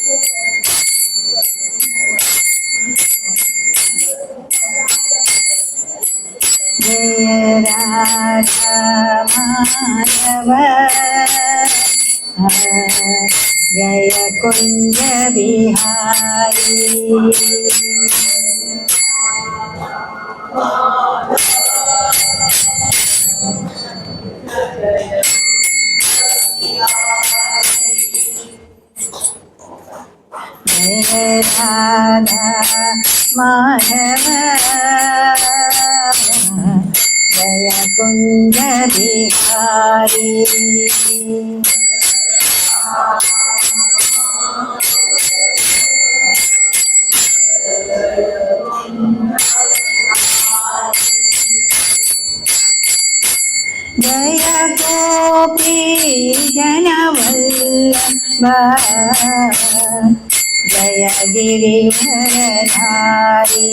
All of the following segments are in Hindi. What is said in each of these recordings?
जय राधा माधव जय कुंज बिहारी। जय राधा माधव जय कुंज बिहारी। जय गोपी जनवल्लभ जय गिरिधरधारी।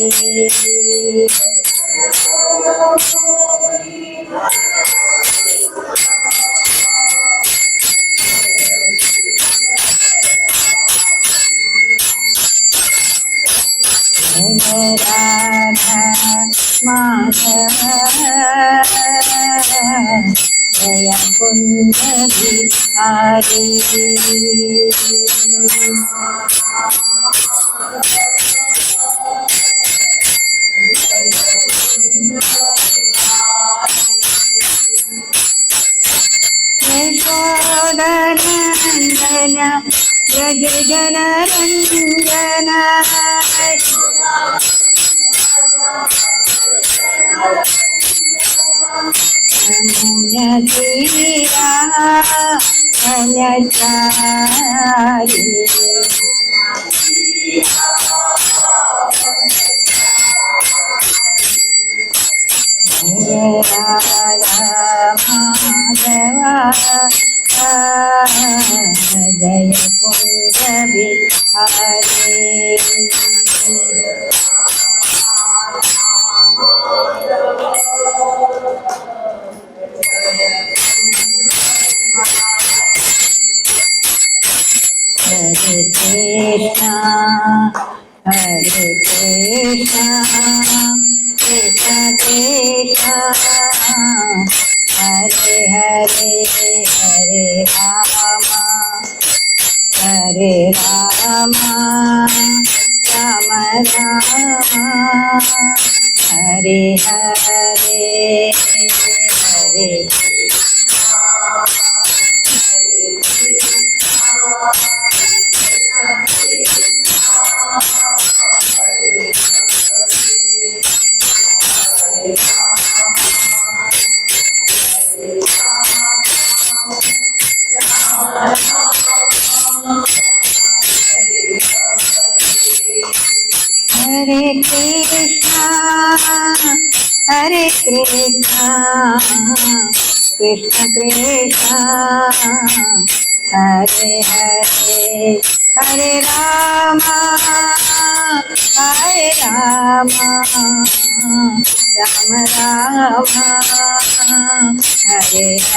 जय राधा माधव जय कुंज बिहारी। यशोदनन्दन व्रज जनरञ्जन यमुनतीरा फलचारी। जय राधा माधव जय कुंज बिहारी। हरे कृष्णा कृष्ण कृष्ण हरे हरे हरे राम राम राम हरे हरे हरे। हरे कृष्णा कृष्ण कृष्ण हरे हरे हरे राम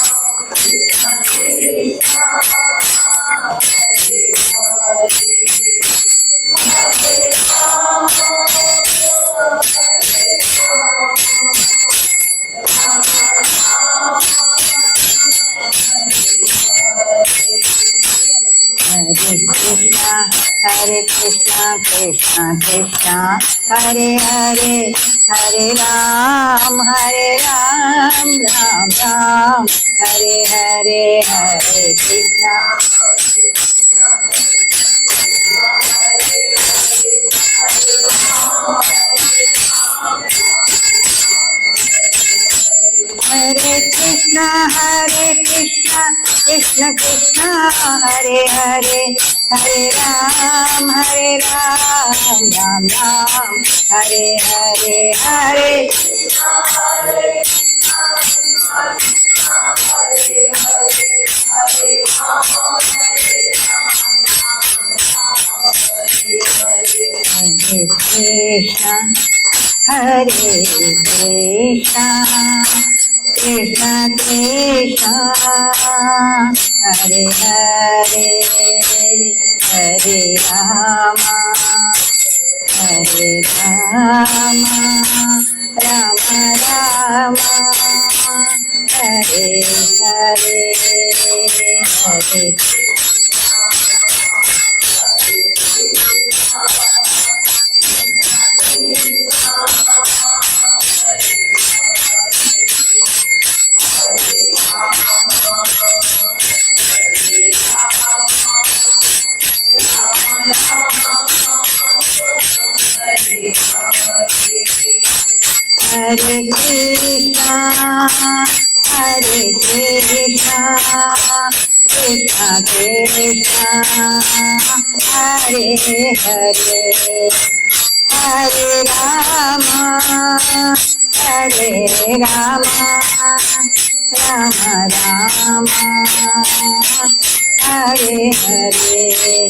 राम राम हरे हरे। हरे कृष्णा कृष्णा कृष्णा हरे हरे हरे राम राम राम हरे हरे हरे कृष्णा। हरे कृष्णा कृष्ण कृष्ण हरे हरे हरे राम राम राम हरे हरे हरे। हरे Krishna Krishna Krishna Krishna Hare Hare Hare Rama Hare Rama Rama Rama Hare Hare Hare Hare Krishna, Hare Krishna, Krishna Krishna, Hare Hare, Hare Rama, Hare Rama, Rama Rama, Hare Hare.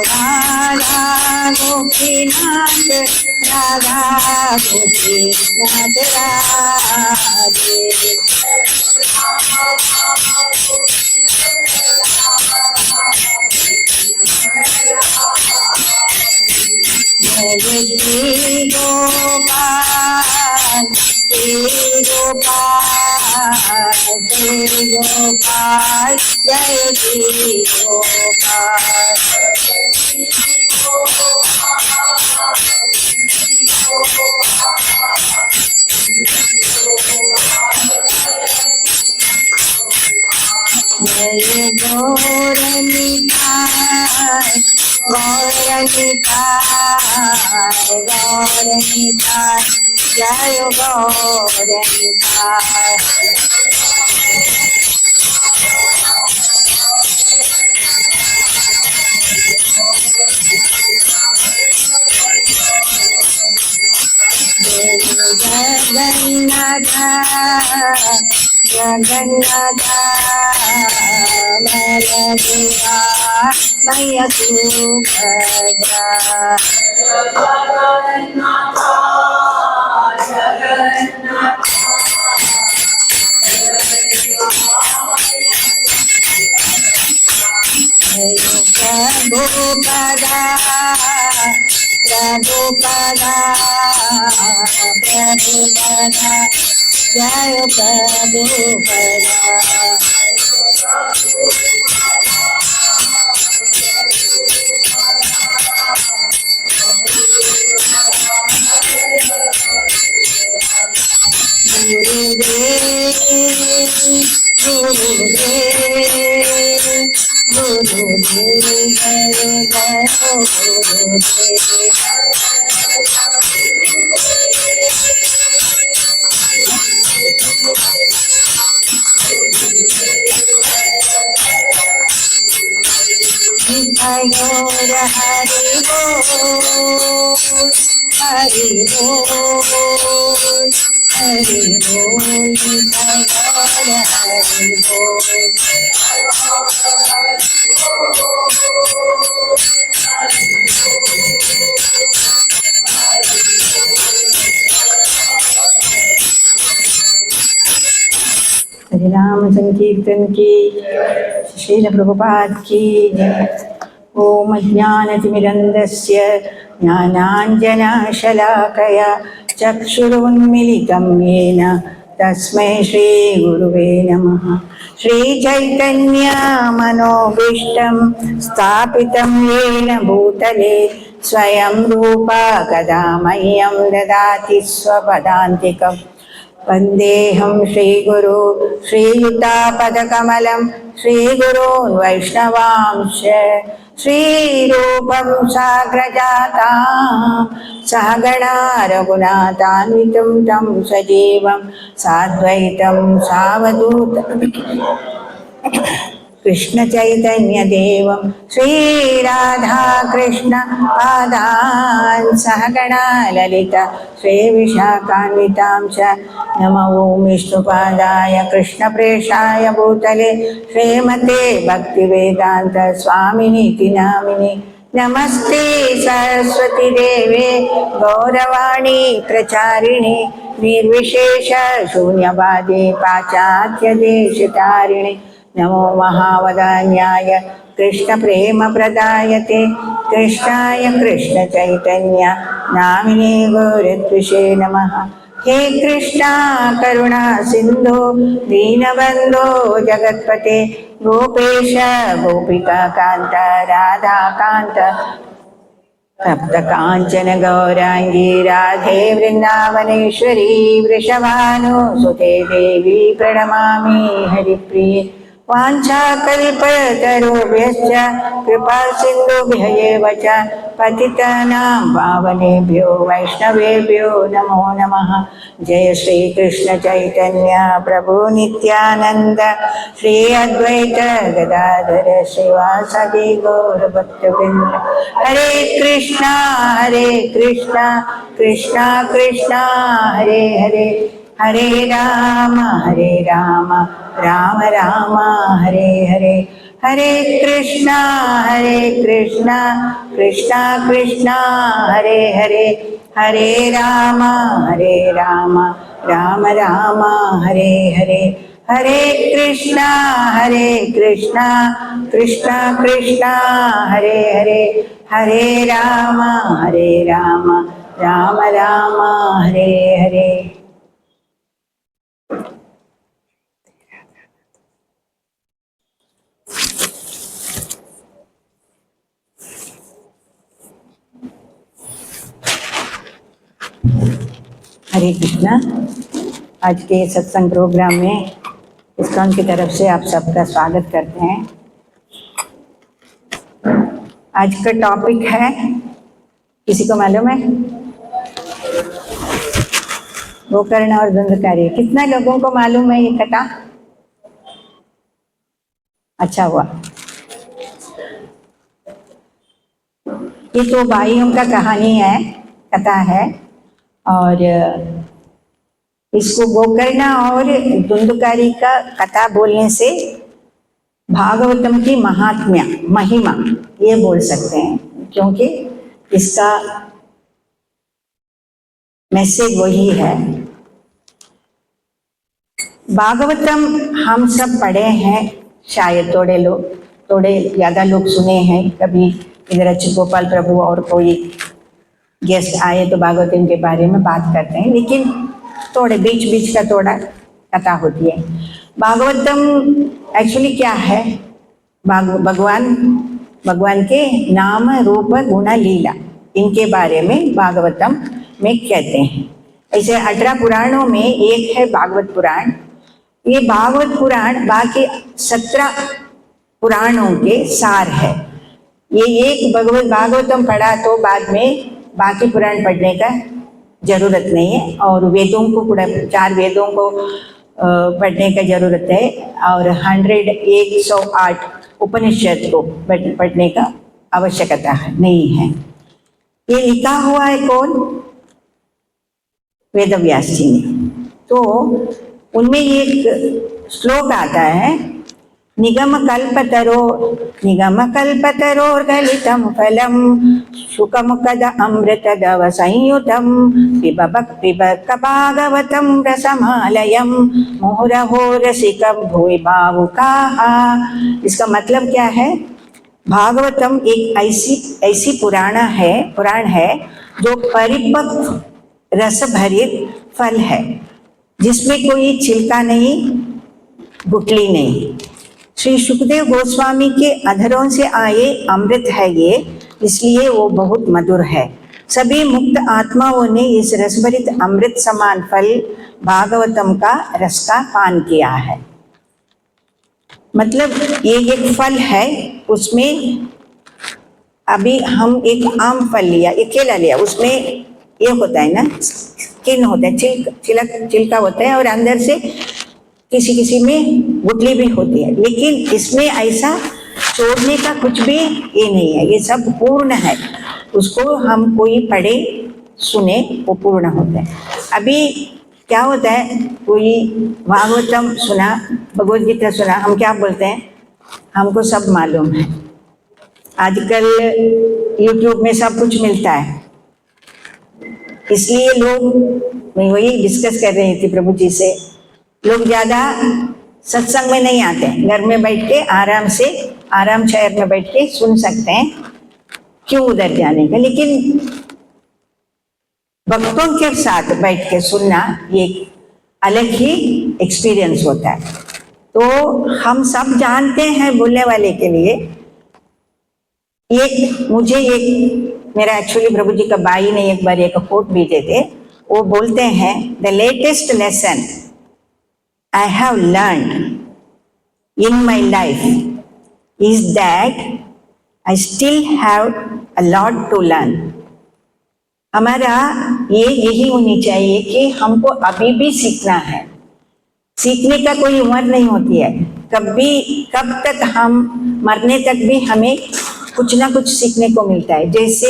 Radha Gopinath, Radha Gopinath Radhe. Jai Shri Gopal, Shri Gopal, Shri Gopal, Jai Shri Gopal. Jai Gauranitai, Gauranitai, Gauranitai, Jai Gauranitai. Jagannatha, Jagannatha, Baladeva, Maya Subhadra. Jagannatha, Jagannatha, Prabhupada, Prabhupada, Prabhupada, Jaya Prabhupada. Gurudev, Gurudev, Gurudev, Hare Jaya Gurudev. Nitai Gaur Hari Bol, Hari Bol, Hari Bol, Nitai Gaur Hari Bol. हरे नाम संकीर्तन की, श्रील प्रभुपाद की जय। ओम अज्ञानतिमिरन्धस्य ज्ञानाञ्जनशलाकया चक्षुरुन्मिलितं येन तस्मै श्रीगुरुवे नमः। श्रीचैतन्यमनोभीष्टं स्थापितं येन भूतले स्वयं रूपा कदा मह्यं ददाति स्वपदान्तिकम्। वन्देऽहं श्रीगुरु श्रीयुतापदकमलं श्रीगुरून् वैष्णवांश्च श्रीरूपं साग्रजातां सहगणा रघुनाथान्वितं तं सजीवं साद्वैतं सावधूतं कृष्ण चैतन्य देवं श्री राधा कृष्ण पादान् सहगणा ललिता श्री विशाखान्वितां च नमो विष्णुपादाय कृष्णप्रेषाय भूतले श्रीमते भक्तिवेदांत स्वामिनीति नामिने नमस्ते सरस्वती देवे गौरवाणी प्रचारिणे निर्विशेष शून्यवादे पाश्चात्य देशतारिणे नमो महावदान्याय कृष्ण प्रेम प्रदायते कृष्णाय कृष्ण चैतन्य नामिने गौरत्विषे नमः। हे कृष्णा करुणा सिंधु दीनबंधो जगत्पते गोपेश गोपिका कांत राधा कांत तप्त कांचन गौरांगी राधे वृंदावनेश्वरी वृषभानुसुते देवी प्रणमामि हरिप्रिये वाञ्छाकल्पतरुभ्यश्च कृपा सिन्धुभ्य एव च पतितानां पावनेभ्यो वैष्णवेभ्यो नमो नमः। जय श्री कृष्ण चैतन्य प्रभु नित्यानंद श्री अद्वैत गदाधर श्रीवासदि गौरभक्तवृंद। हरे कृष्णा कृष्णा कृष्णा हरे हरे हरे राम राम राम हरे हरे हरे कृष्णा कृष्णा कृष्णा हरे हरे हरे राम राम राम हरे हरे हरे कृष्णा कृष्णा कृष्णा हरे हरे हरे राम राम राम हरे हरे। हरे कृष्णा। आज के सत्संग प्रोग्राम में इस्कॉन की तरफ से आप सबका स्वागत करते हैं। आज का टॉपिक है, किसी को मालूम है? गोकर्ण और धुंधकारी। कितना लोगों को मालूम है ये कथा? अच्छा हुआ। ये तो भाइयों का कहानी है, कथा है, और इसको गोकर्ण और धुंधकारी का कथा बोलने से भागवतम की महात्म्य महिमा ये बोल सकते हैं, क्योंकि इसका मैसेज वही है। भागवतम हम सब पढ़े हैं, शायद थोड़े ज्यादा लोग सुने हैं। कभी इधर अच्युत गोपाल प्रभु और कोई गेस्ट आए तो भागवतम के बारे में बात करते हैं, लेकिन थोड़े बीच बीच का थोड़ा कथा होती है। भागवतम एक्चुअली क्या है? भगवान के नाम रूप गुण लीला, इनके बारे में भागवतम में कहते हैं। ऐसे 18 पुराणों में एक है भागवत पुराण। ये भागवत पुराण बाकी 17 पुराणों के सार है। ये एक भागवतम पढ़ा तो बाद में बाकी पुराण पढ़ने का जरूरत नहीं है, और वेदों को 4 वेदों को पढ़ने का जरूरत है, और 108 उपनिषद को पढ़ने का आवश्यकता नहीं है। ये लिखा हुआ है कौन? वेदव्यास जी ने। तो उनमें एक श्लोक आता है, निगम कल्पतरोर्गलितं फलं शुकमुखद अमृतदव संयुतं पिब भागवतं रसमालयं मुहुरहो रसिकं भुवि भावुकाः। इसका मतलब क्या है? भागवतम एक ऐसी पुराण है जो परिपक्व रस भरित फल है, जिसमें कोई छिलका नहीं, गुठली नहीं। श्री सुखदेव गोस्वामी के अधरों से आए अमृत है ये, इसलिए वो बहुत मधुर है। सभी मुक्त आत्माओं ने इस रसभरित अमृत समान फल भागवतम का रस का पान किया है। मतलब ये एक फल है, उसमें अभी हम एक आम फल लिया, एक केला लिया, उसमें ये होता है ना, स्किन होता है, छिलका होता है, और अंदर से किसी किसी में गुठली भी होती है, लेकिन इसमें ऐसा छोड़ने का कुछ भी ये नहीं है, ये सब पूर्ण है। उसको हम कोई पढ़े सुने वो पूर्ण होता है। अभी क्या होता है, कोई भागवतम सुना, भगवद गीता सुना, हम क्या बोलते हैं, हमको सब मालूम है। आजकल यूट्यूब में सब कुछ मिलता है, इसलिए लोग, मैं वही डिस्कस कर रही थी प्रभु जी से, लोग ज्यादा सत्संग में नहीं आते हैं, घर में बैठ के आराम चेयर में बैठ के सुन सकते हैं, क्यों उधर जाने का। लेकिन भक्तों के साथ बैठ के सुनना ये अलग ही एक्सपीरियंस होता है। तो हम सब जानते हैं बोलने वाले के लिए, मुझे मेरा एक्चुअली प्रभु जी का भाई ने एक बार एक कोट भेजे थे, वो बोलते हैं, the latest lesson I have learned in my life is that I still have a lot to learn. हमारा यही होनी चाहिए कि हमको अभी भी सीखना है। सीखने का कोई उम्र नहीं होती है, कब तक हम मरने तक भी हमें कुछ ना कुछ सीखने को मिलता है। जैसे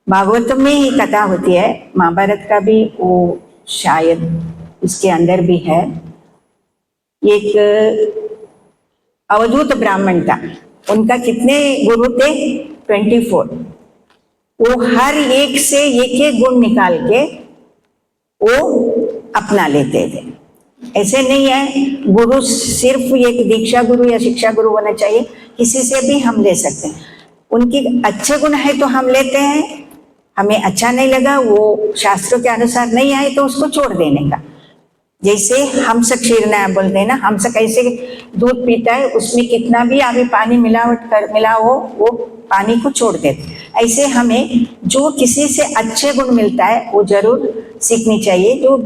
भागवतम में ही कथा होती है, महाभारत का भी वो शायद इसके अंदर भी है। एक अवधूत ब्राह्मण था, उनका कितने गुरु थे, 24। वो हर एक से एक गुण निकाल के वो अपना लेते थे। ऐसे नहीं है गुरु सिर्फ एक दीक्षा गुरु या शिक्षा गुरु होना चाहिए, किसी से भी हम ले सकते हैं। उनके अच्छे गुण है तो हम लेते हैं, हमें अच्छा नहीं लगा, वो शास्त्रों के अनुसार नहीं आए तो उसको छोड़ देने का। जैसे हमस क्षीरना बोलते हैं ना, हमस कैसे दूध पीता है, उसमें कितना भी अभी पानी मिला हो वो पानी को छोड़ देते। ऐसे हमें जो किसी से अच्छे गुण मिलता है वो जरूर सीखनी चाहिए। जो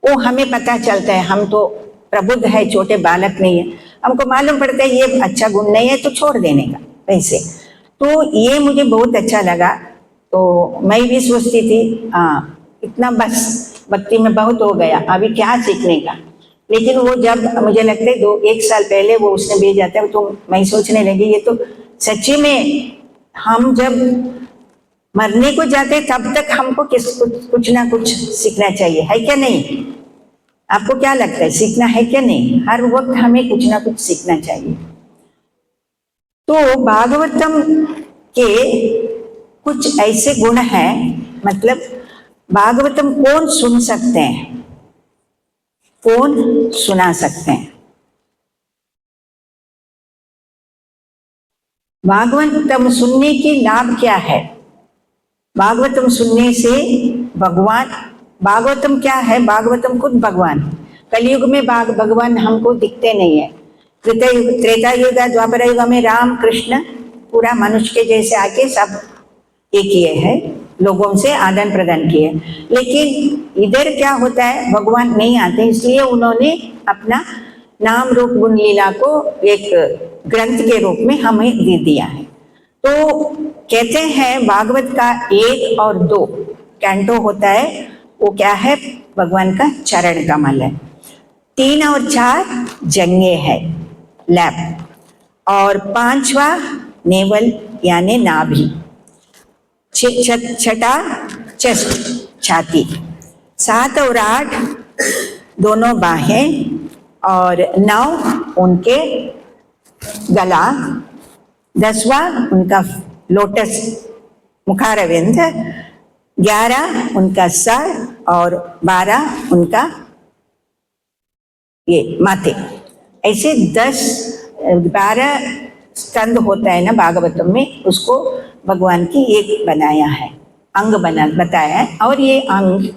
वो हमें पता चलता है, हम तो प्रबुद्ध है, छोटे बालक नहीं है, हमको मालूम पड़ता है ये अच्छा गुण नहीं है तो छोड़ देने का। वैसे तो ये मुझे बहुत अच्छा लगा। तो मैं भी सोचती थी इतना बस भक्ति में बहुत हो गया, अभी क्या सीखने का। लेकिन वो जब मुझे लगता है 1 साल पहले वो उसने भेजा था, तो मैं सोचने लगी ये तो सच्ची में हम जब मरने को जाते तब तक हमको कुछ ना कुछ सीखना चाहिए, है क्या नहीं? आपको क्या लगता है, सीखना है क्या नहीं? हर वक्त हमें कुछ ना कुछ सीखना चाहिए। तो भागवतम के कुछ ऐसे गुण हैं, मतलब भागवतम कौन सुन सकते हैं, कौन सुना सकते हैं? भागवतम सुनने की लाभ क्या है? भागवतम सुनने से भागवतम क्या है? भागवतम खुद भगवान। कलयुग में भगवान हमको दिखते नहीं है। त्रेता युग द्वापर युग में राम कृष्ण पूरा मनुष्य के जैसे आके सब एक किए हैं, लोगों से आदान प्रदान किए। लेकिन इधर क्या होता है, भगवान नहीं आते, इसलिए उन्होंने अपना नाम रूप गुण लीला को एक ग्रंथ के रूप में हमें दे दिया है। तो कहते हैं भागवत का 1 और 2 कैंटो होता है, वो क्या है, भगवान का चरण कमल है। 3 और 4 जंगे है, लैप, और 5वां नेवल यानी नाभि, 6ठा चेस्ट छाती, 7 और 8 दोनों बाहें, और 9 उनके गला, 10वां उनका लोटस मुखारविंद, 11 उनका सर, और 12 उनका ये माथे। ऐसे 12 स्कंद होता है ना भागवतम में, उसको भगवान की एक बनाया है, अंग बताया है। और ये अंग,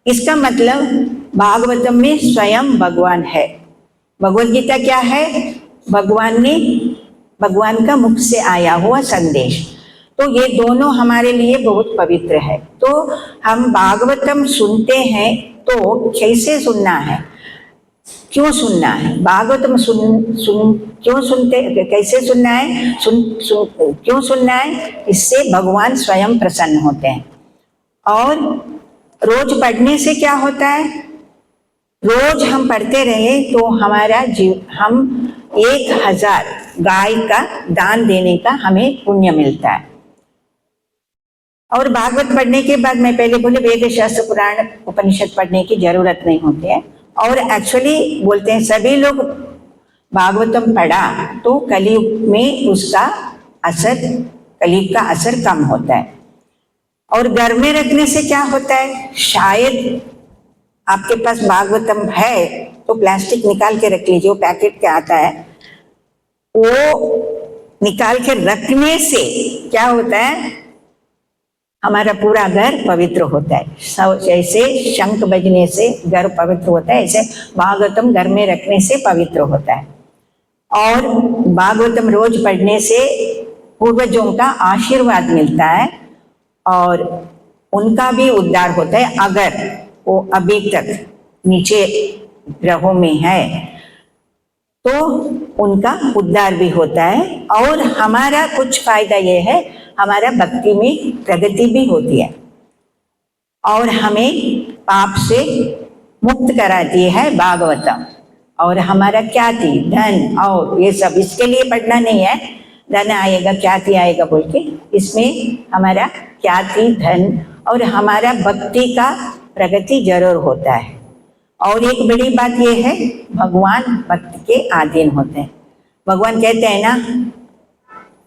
इसका मतलब भागवतम में स्वयं भगवान है। भगवद गीता क्या है? भगवान का मुख से आया हुआ संदेश। तो ये दोनों हमारे लिए बहुत पवित्र है। तो हम भागवतम सुनते हैं तो कैसे सुनना है, क्यों सुनना है? भागवतम क्यों सुनते, कैसे सुनना है, क्यों सुनना है? इससे भगवान स्वयं प्रसन्न होते हैं। और रोज पढ़ने से क्या होता है? रोज हम पढ़ते रहे तो हमारा हम 1000 गाय का दान देने का हमें पुण्य मिलता है। और भागवत पढ़ने के बाद मैं पहले बोले वेद शास्त्र पुराण उपनिषद पढ़ने की जरूरत नहीं होती है। और एक्चुअली बोलते हैं सभी लोग भागवतम पढ़ा तो कलयुग में उसका असर, कलयुग का असर कम होता है। और घर में रखने से क्या होता है, शायद आपके पास भागवतम है तो प्लास्टिक निकाल के रख लीजिए, वो पैकेट के आता है, वो निकाल के रखने से क्या होता है, हमारा पूरा घर पवित्र होता है। जैसे शंख बजने से घर पवित्र होता है, ऐसे भागवतम घर में रखने से पवित्र होता है। और भागवतम रोज पढ़ने से पूर्वजों का आशीर्वाद मिलता है और उनका भी उद्धार होता है। अगर वो अभी तक नीचे ग्रहों में है तो उनका उद्धार भी होता है। और हमारा कुछ फायदा ये है, हमारा भक्ति में प्रगति भी होती है और हमें पाप से मुक्त कराती है भागवतम। और हमारा ख्याति, धन और ये सब इसके लिए पढ़ना नहीं है, धन आएगा ख्याति आएगा बोल के, इसमें हमारा ख्याति, धन और हमारा भक्ति का प्रगति जरूर होता है। और एक बड़ी बात यह है, भगवान भक्त के अधीन होते हैं। भगवान कहते हैं ना,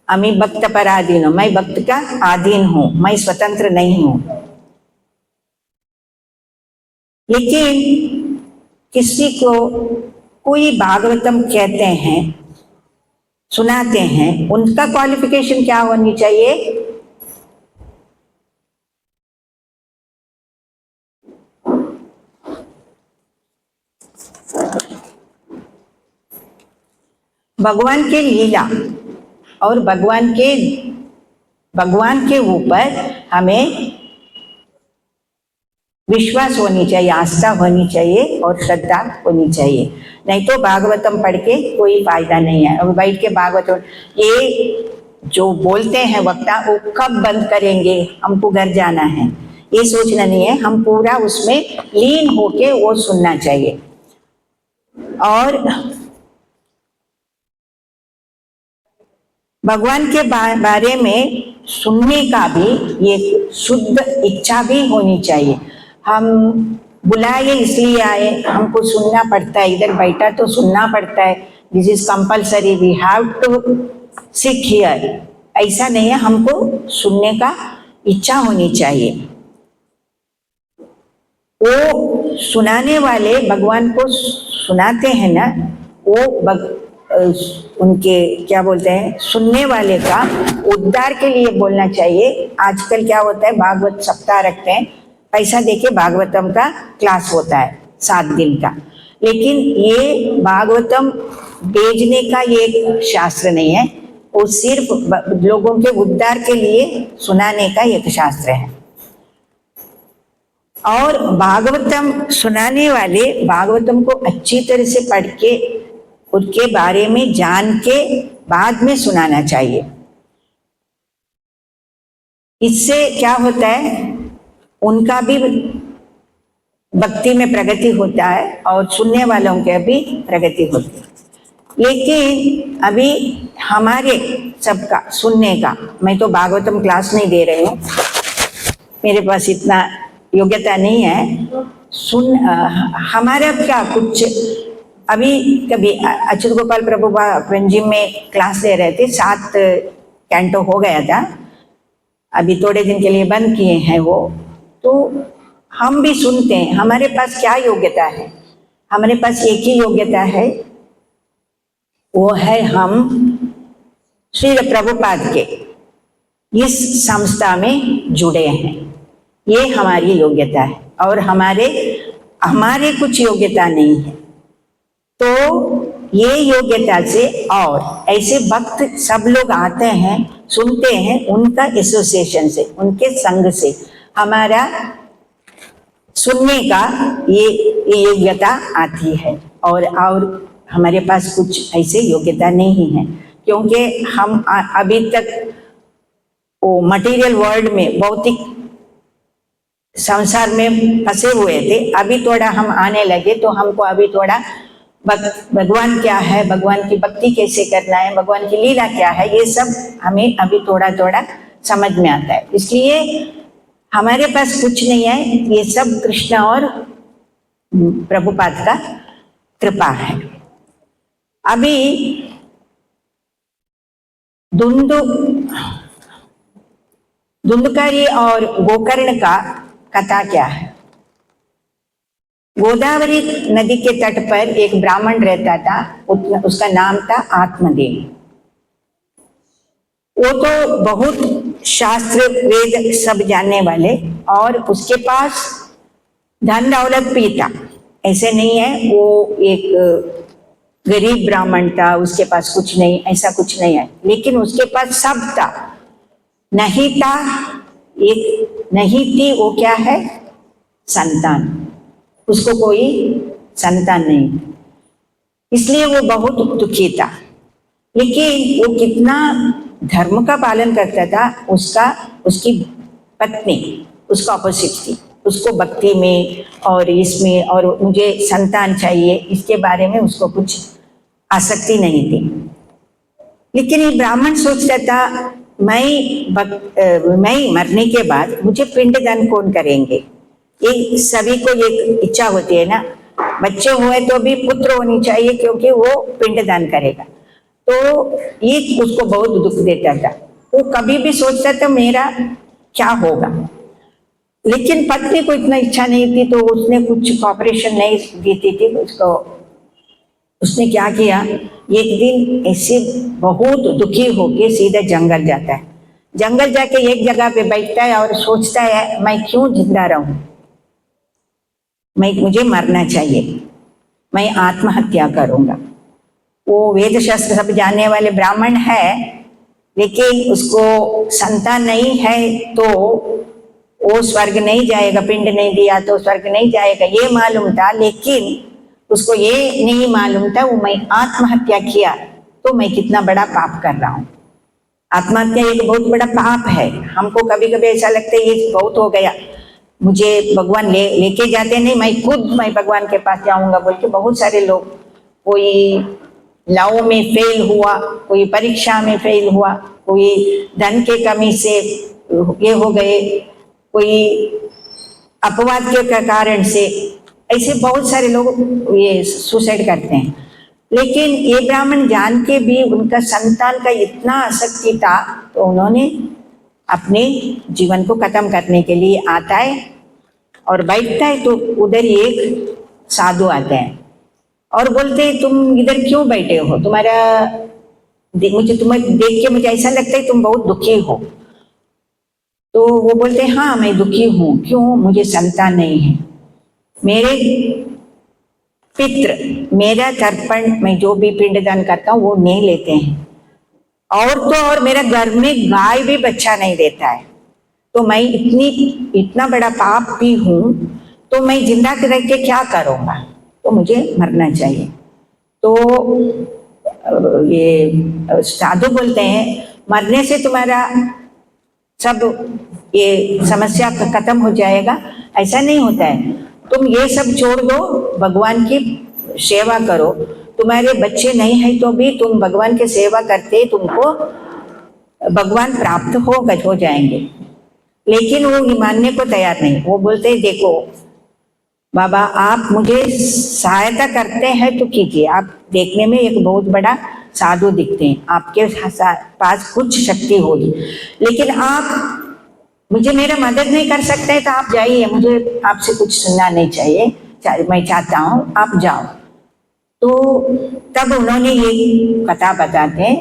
अमी भक्त पर अधीन हूं, मैं भक्त का अधीन हूं, मैं स्वतंत्र नहीं हूं। लेकिन किसी को कोई भागवतम कहते हैं, सुनाते हैं, उनका क्वालिफिकेशन क्या होनी चाहिए, भगवान के लीला और भगवान के ऊपर हमें विश्वास होनी चाहिए, आस्था होनी चाहिए और श्रद्धा होनी चाहिए। नहीं तो भागवतम पढ़ के कोई फायदा नहीं है। अब बैठ के भागवतम ये जो बोलते हैं वक्ता, वो कब बंद करेंगे, हमको घर जाना है, ये सोचना नहीं है। हम पूरा उसमें लीन होके वो सुनना चाहिए। और भगवान के बारे में सुनने का भी ये शुद्ध इच्छा भी होनी चाहिए। हम बुलाए इसलिए आए, हमको सुनना पड़ता है, इधर बैठा तो सुनना पड़ता है, this is compulsory, we have to sit here, ऐसा नहीं है। हमको सुनने का इच्छा होनी चाहिए। वो सुनाने वाले भगवान को सुनाते हैं ना, वो उनके क्या बोलते हैं, सुनने वाले का उद्धार के लिए बोलना चाहिए। आजकल क्या होता है, भागवत सप्ताह रखते हैं, पैसा देके भागवतम का क्लास होता है 7 दिन का, लेकिन ये भागवतम भेजने का ये शास्त्र नहीं है, वो सिर्फ लोगों के उद्धार के लिए सुनाने का एक शास्त्र है। और भागवतम सुनाने वाले भागवतम को अच्छी तरह से पढ़ के उसके बारे में जान के बाद में सुनाना चाहिए। इससे क्या होता है, उनका भी भक्ति में प्रगति होता है और सुनने वालों के भी प्रगति होती है। लेकिन अभी हमारे सबका सुनने का, मैं तो भागवतम क्लास नहीं दे रही हूँ, मेरे पास इतना योग्यता नहीं है। हमारा क्या कुछ अभी कभी अच्युत गोपाल प्रभु पंजिम में क्लास दे रहे थे, 7 कैंटो हो गया था, अभी थोड़े दिन के लिए बंद किए हैं वो, तो हम भी सुनते हैं। हमारे पास क्या योग्यता है, हमारे पास एक ही योग्यता है, वो है हम श्री प्रभुपाद के इस संस्था में जुड़े हैं, ये हमारी योग्यता है। और हमारे कुछ योग्यता नहीं है, तो ये योग्यता से और ऐसे भक्त सब लोग आते हैं, सुनते हैं, उनका एसोसिएशन से, उनके संग से हमारा सुनने का ये योग्यता आती है। और हमारे पास कुछ ऐसे योग्यता नहीं है, क्योंकि हम अभी तक वो मटेरियल वर्ल्ड में, भौतिक संसार में फंसे हुए थे, अभी थोड़ा हम आने लगे तो हमको अभी थोड़ा भगवान क्या है, भगवान की भक्ति कैसे करना है, भगवान की लीला क्या है, ये सब हमें अभी थोड़ा थोड़ा समझ में आता है। इसलिए हमारे पास कुछ नहीं है, ये सब कृष्ण और प्रभुपाद का कृपा है। अभी धुंधकारी और गोकर्ण का कथा क्या है। गोदावरी नदी के तट पर एक ब्राह्मण रहता था, उसका नाम था आत्मदेव। वो तो बहुत शास्त्र वेद सब जानने वाले, और उसके पास धन दौलत भी था, ऐसे नहीं है वो एक गरीब ब्राह्मण था, उसके पास कुछ नहीं, ऐसा कुछ नहीं है, लेकिन उसके पास सब था। नहीं था, एक नहीं थी, वो क्या है, संतान। उसको कोई संतान नहीं, इसलिए वो बहुत दुखी था। लेकिन वो कितना धर्म का पालन करता था, उसकी पत्नी उसका ऑपोजिट थी, उसको भक्ति में और इसमें, और मुझे संतान चाहिए, इसके बारे में उसको कुछ आसक्ति नहीं थी। लेकिन ये ब्राह्मण सोचता था, मैं मरने के बाद मुझे पिंडदान कौन करेंगे। ये सभी को एक इच्छा होती है ना, बच्चे हुए तो भी पुत्र होनी चाहिए, क्योंकि वो पिंडदान करेगा। तो ये उसको बहुत दुख देता था। वो कभी भी सोचता था मेरा क्या होगा, लेकिन पत्नी को इतना इच्छा नहीं थी, तो उसने कुछ कॉपरेशन नहीं देती थी उसको। उसने क्या किया, एक दिन ऐसे बहुत दुखी होके सीधा जंगल जाता है। जंगल जाके एक जगह पे बैठता है और सोचता है, मैं क्यों जिंदा रहूं, मुझे मरना चाहिए, मैं आत्महत्या करूंगा। वो वेद शास्त्र सब जानने वाले ब्राह्मण है, लेकिन उसको संतान नहीं है, तो वो स्वर्ग नहीं जाएगा, पिंड नहीं दिया तो स्वर्ग नहीं जाएगा, ये मालूम था। लेकिन उसको ये नहीं मालूम था, वो मैं आत्महत्या किया तो मैं कितना बड़ा पाप कर रहा हूँ। आत्महत्या एक बहुत बड़ा पाप है। हमको कभी कभी ऐसा लगता है ये बहुत हो गया, मुझे भगवान लेके जाते नहीं, मैं भगवान के पास जाऊंगा बोल के बहुत सारे लोग, कोई लॉ में फेल हुआ, कोई परीक्षा में फेल हुआ, कोई धन के कमी से ये हो गए, कोई अपवाद के कारण से, ऐसे बहुत सारे लोग ये सुसाइड करते हैं। लेकिन ये ब्राह्मण जान के भी उनका संतान का इतना आसक्ति था, तो उन्होंने अपने जीवन को खत्म करने के लिए आता है और बैठता है। तो उधर एक साधु आते हैं और बोलते हैं, तुम इधर क्यों बैठे हो, मुझे तुम्हें देख के मुझे ऐसा लगता है तुम बहुत दुखी हो। तो वो बोलते हैं, हाँ मैं दुखी हूँ। क्यों? मुझे संतान नहीं है। मेरे पितृ मेरा तर्पण, मैं जो भी पिंडदान करता हूँ वो नहीं लेते हैं, और तो और मेरा घर में गाय भी बच्चा नहीं देता है। तो मैं इतना बड़ा पाप भी हूँ, तो मैं जिंदा रह के क्या करूँगा, तो मुझे मरना चाहिए। तो ये साधु बोलते हैं, मरने से तुम्हारा सब ये समस्या खत्म हो जाएगा, ऐसा नहीं होता है। तुम ये सब छोड़ दो, भगवान की सेवा करो। तुम्हारे बच्चे नहीं है तो भी तुम भगवान की सेवा करते तुमको भगवान प्राप्त हो जाएंगे। लेकिन वो मानने को तैयार नहीं। वो बोलते हैं, देखो बाबा, आप मुझे सहायता करते हैं तो कीजिए, आप देखने में एक बहुत बड़ा साधु दिखते हैं, आपके पास कुछ शक्ति होगी, लेकिन आप मुझे मेरा मदद नहीं कर सकते तो आप जाइए, मुझे आपसे कुछ सुनना नहीं चाहिए, मैं चाहता हूँ आप जाओ। तो तब उन्होंने ये कथा बताते हैं,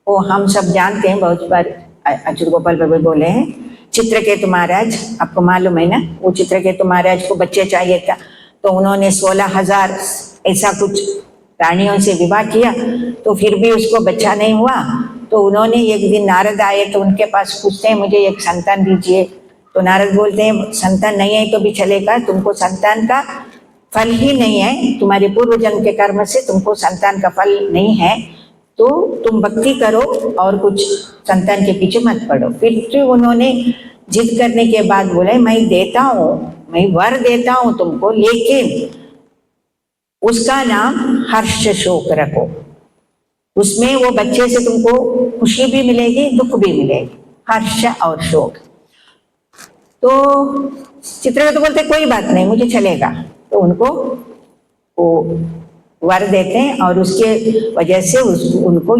वो हम सब जानते हैं, बहुत बार अच्युत गोपाल बाबा बोले हैं, चित्रकेतु महाराज, आपको मालूम है ना, वो चित्रकेतु महाराज को बच्चे चाहिए था, तो उन्होंने 16,000 ऐसा कुछ रानियों से विवाह किया, तो फिर भी उसको बच्चा नहीं हुआ। तो उन्होंने एक दिन नारद आए तो उनके पास पूछते हैं, मुझे एक संतान दीजिए। तो नारद बोलते हैं, संतान नहीं है तो भी चलेगा, तुमको संतान का फल ही नहीं है, तुम्हारे पूर्व जन्म के कर्म से तुमको संतान का फल नहीं है, तो तुम भक्ति करो और कुछ संतान के पीछे मत पड़ो। फिर उन्होंने जिद करने के बाद बोला मैं देता हूँ, मैं वर देता हूँ तुमको, लेकिन उसका नाम हर्ष शोक रखो। उसमें वो बच्चे से तुमको खुशी भी मिलेगी, दुख भी मिलेगी, हर्ष और शोक। तो चित्रगुप्त बोलते कोई बात नहीं, मुझे चलेगा। तो उनको वो वर देते हैं और उसके वजह से उनको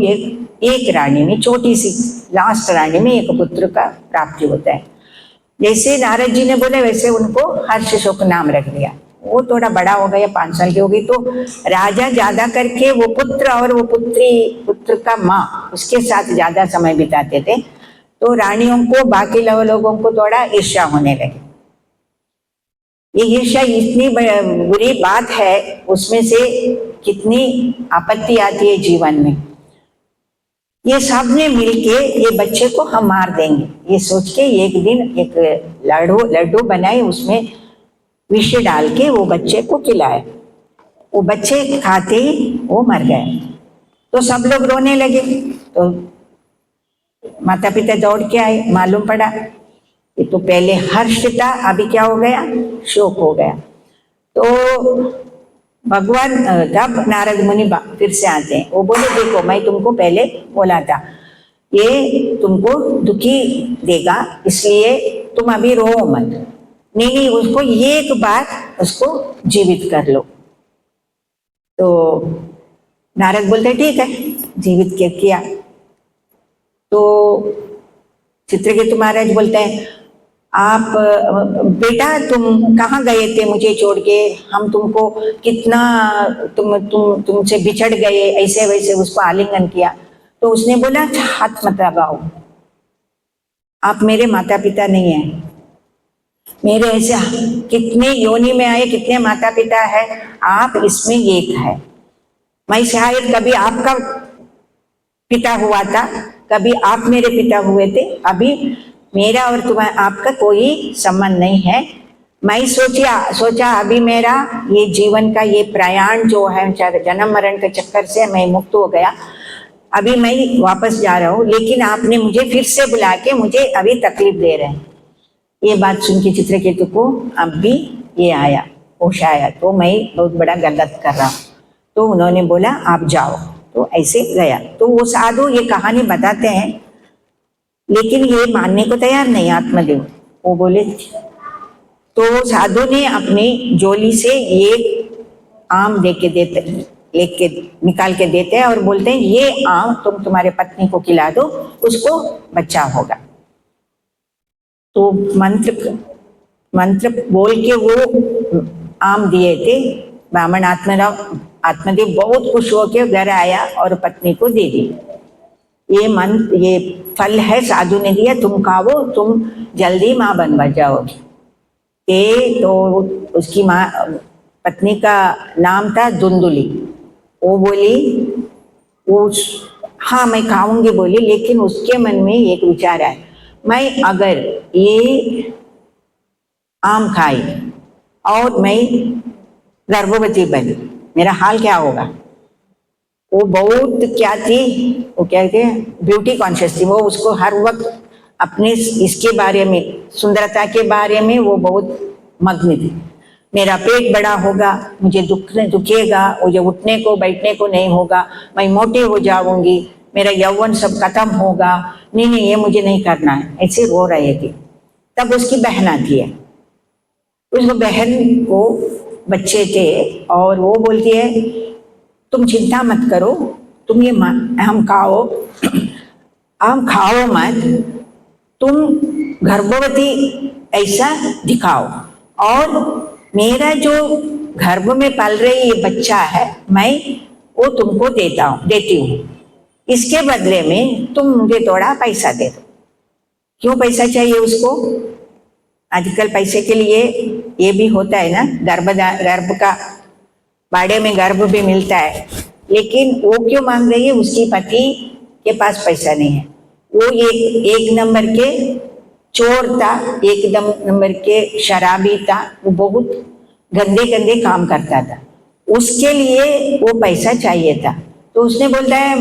एक रानी में, छोटी सी लास्ट रानी में एक पुत्र का प्राप्ति होता है। जैसे नारद जी ने बोले वैसे उनको हर्ष शोक नाम रख दिया। वो थोड़ा बड़ा हो गया, 5 साल की हो गई, तो राजा ज्यादा करके वो पुत्र और वो पुत्र का माँ उसके साथ ज्यादा समय बिताते थे। तो रानियों को, बाकी लोगों को थोड़ा ईर्ष्या होने लगी। ये ईर्ष्या इतनी बुरी बात है, उसमें से कितनी आपत्ति आती है जीवन में। ये सब ने मिलके ये बच्चे को हम मार देंगे, ये सोच के एक दिन एक लड्डू बनाए, उसमें विष डाल के वो बच्चे को खिलाए। वो बच्चे खाते ही वो मर गए। तो सब लोग रोने लगे। तो माता पिता दौड़ के आए, मालूम पड़ा ये तो पहले हर्ष था, अभी क्या हो गया, शोक हो गया। तो भगवान तब नारद मुनि फिर से आते हैं। वो बोले देखो मैं तुमको पहले बोला था, ये तुमको दुखी देगा, इसलिए तुम अभी रो मत। नहीं, उसको एक बार उसको जीवित कर लो। तो नारद बोलते ठीक है, जीवित किया। तो चित्रकेतु महाराज बोलते हैं आप बेटा तुम कहाँ गए थे मुझे छोड़ के, हम तुमको कितना तुमसे बिछड़ गए, ऐसे वैसे उसको आलिंगन किया। तो उसने बोला हाथ मत लगाओ, आप मेरे माता पिता नहीं हैं, मेरे ऐसे कितने योनि में आए, कितने माता पिता है, आप इसमें एक है। मैं शायद कभी आपका पिता हुआ था, कभी आप मेरे पिता हुए थे, अभी मेरा और तुम्हारा आपका कोई संबंध नहीं है। मैं सोचा अभी मेरा ये जीवन का ये प्रयाण जो है, जन्म मरण के चक्कर से मैं मुक्त हो गया, अभी मैं वापस जा रहा हूँ, लेकिन आपने मुझे फिर से बुला के मुझे अभी तकलीफ दे रहे हैं। ये बात सुन के चित्रकेतु को अब भी ये आया, होश आया, तो मैं बहुत बड़ा गलत कर रहा हूँ। तो उन्होंने बोला आप जाओ। तो ऐसे गया। तो वो साधु ये कहानी बताते हैं, लेकिन ये मानने को तैयार नहीं आत्मदेव। वो बोले, तो साधु ने अपनी झोली से एक आम लेके निकाल के देते हैं और बोलते हैं ये आम तुम तुम्हारे पत्नी को खिला दो, उसको बच्चा होगा। तो मंत्र बोल के वो आम दिए थे। ब्राह्मण आत्मदेव बहुत खुश होकर घर आया और पत्नी को दे दी। ये फल है, साधु ने दिया, तुम खाओ, तुम जल्दी माँ बन जाओगी। तो उसकी माँ, पत्नी का नाम था धुंधुली। वो बोली, वो हाँ मैं खाऊंगी बोली, लेकिन उसके मन में एक विचार आया, मैं अगर ये आम खाई और मैं गर्भवती बनी, मेरा हाल क्या होगा। वो बहुत क्या थी, वो क्या थे, ब्यूटी कॉन्शियस थी। वो उसको हर वक्त अपने इसके बारे में, सुंदरता के बारे में वो बहुत मग्न थी। मेरा पेट बड़ा होगा, मुझे दुखेगा, मुझे उठने को बैठने को नहीं होगा, मैं मोटी हो जाऊंगी, मेरा यौवन सब खत्म होगा, नहीं ये मुझे नहीं करना है, ऐसे रो रहे थे। तब उसकी बहन आती है, उस बहन को बच्चे थे और वो बोलती है तुम चिंता मत करो, तुम ये हम खाओ मत, तुम गर्भवती ऐसा दिखाओ और मेरा जो गर्भ में पल रही ये बच्चा है मैं वो तुमको देती हूँ, इसके बदले में तुम मुझे थोड़ा पैसा दे दो। क्यों पैसा चाहिए उसको? आजकल पैसे के लिए ये भी होता है ना, गर्भ का बाड़े में गर्भ भी मिलता है, लेकिन वो क्यों मांग रही है? उसकी पति के पास पैसा नहीं है, वो एक नंबर के चोर था, एक नंबर के शराबी था, वो बहुत गंदे गंदे काम करता था, उसके लिए वो पैसा चाहिए था। तो उसने बोलता है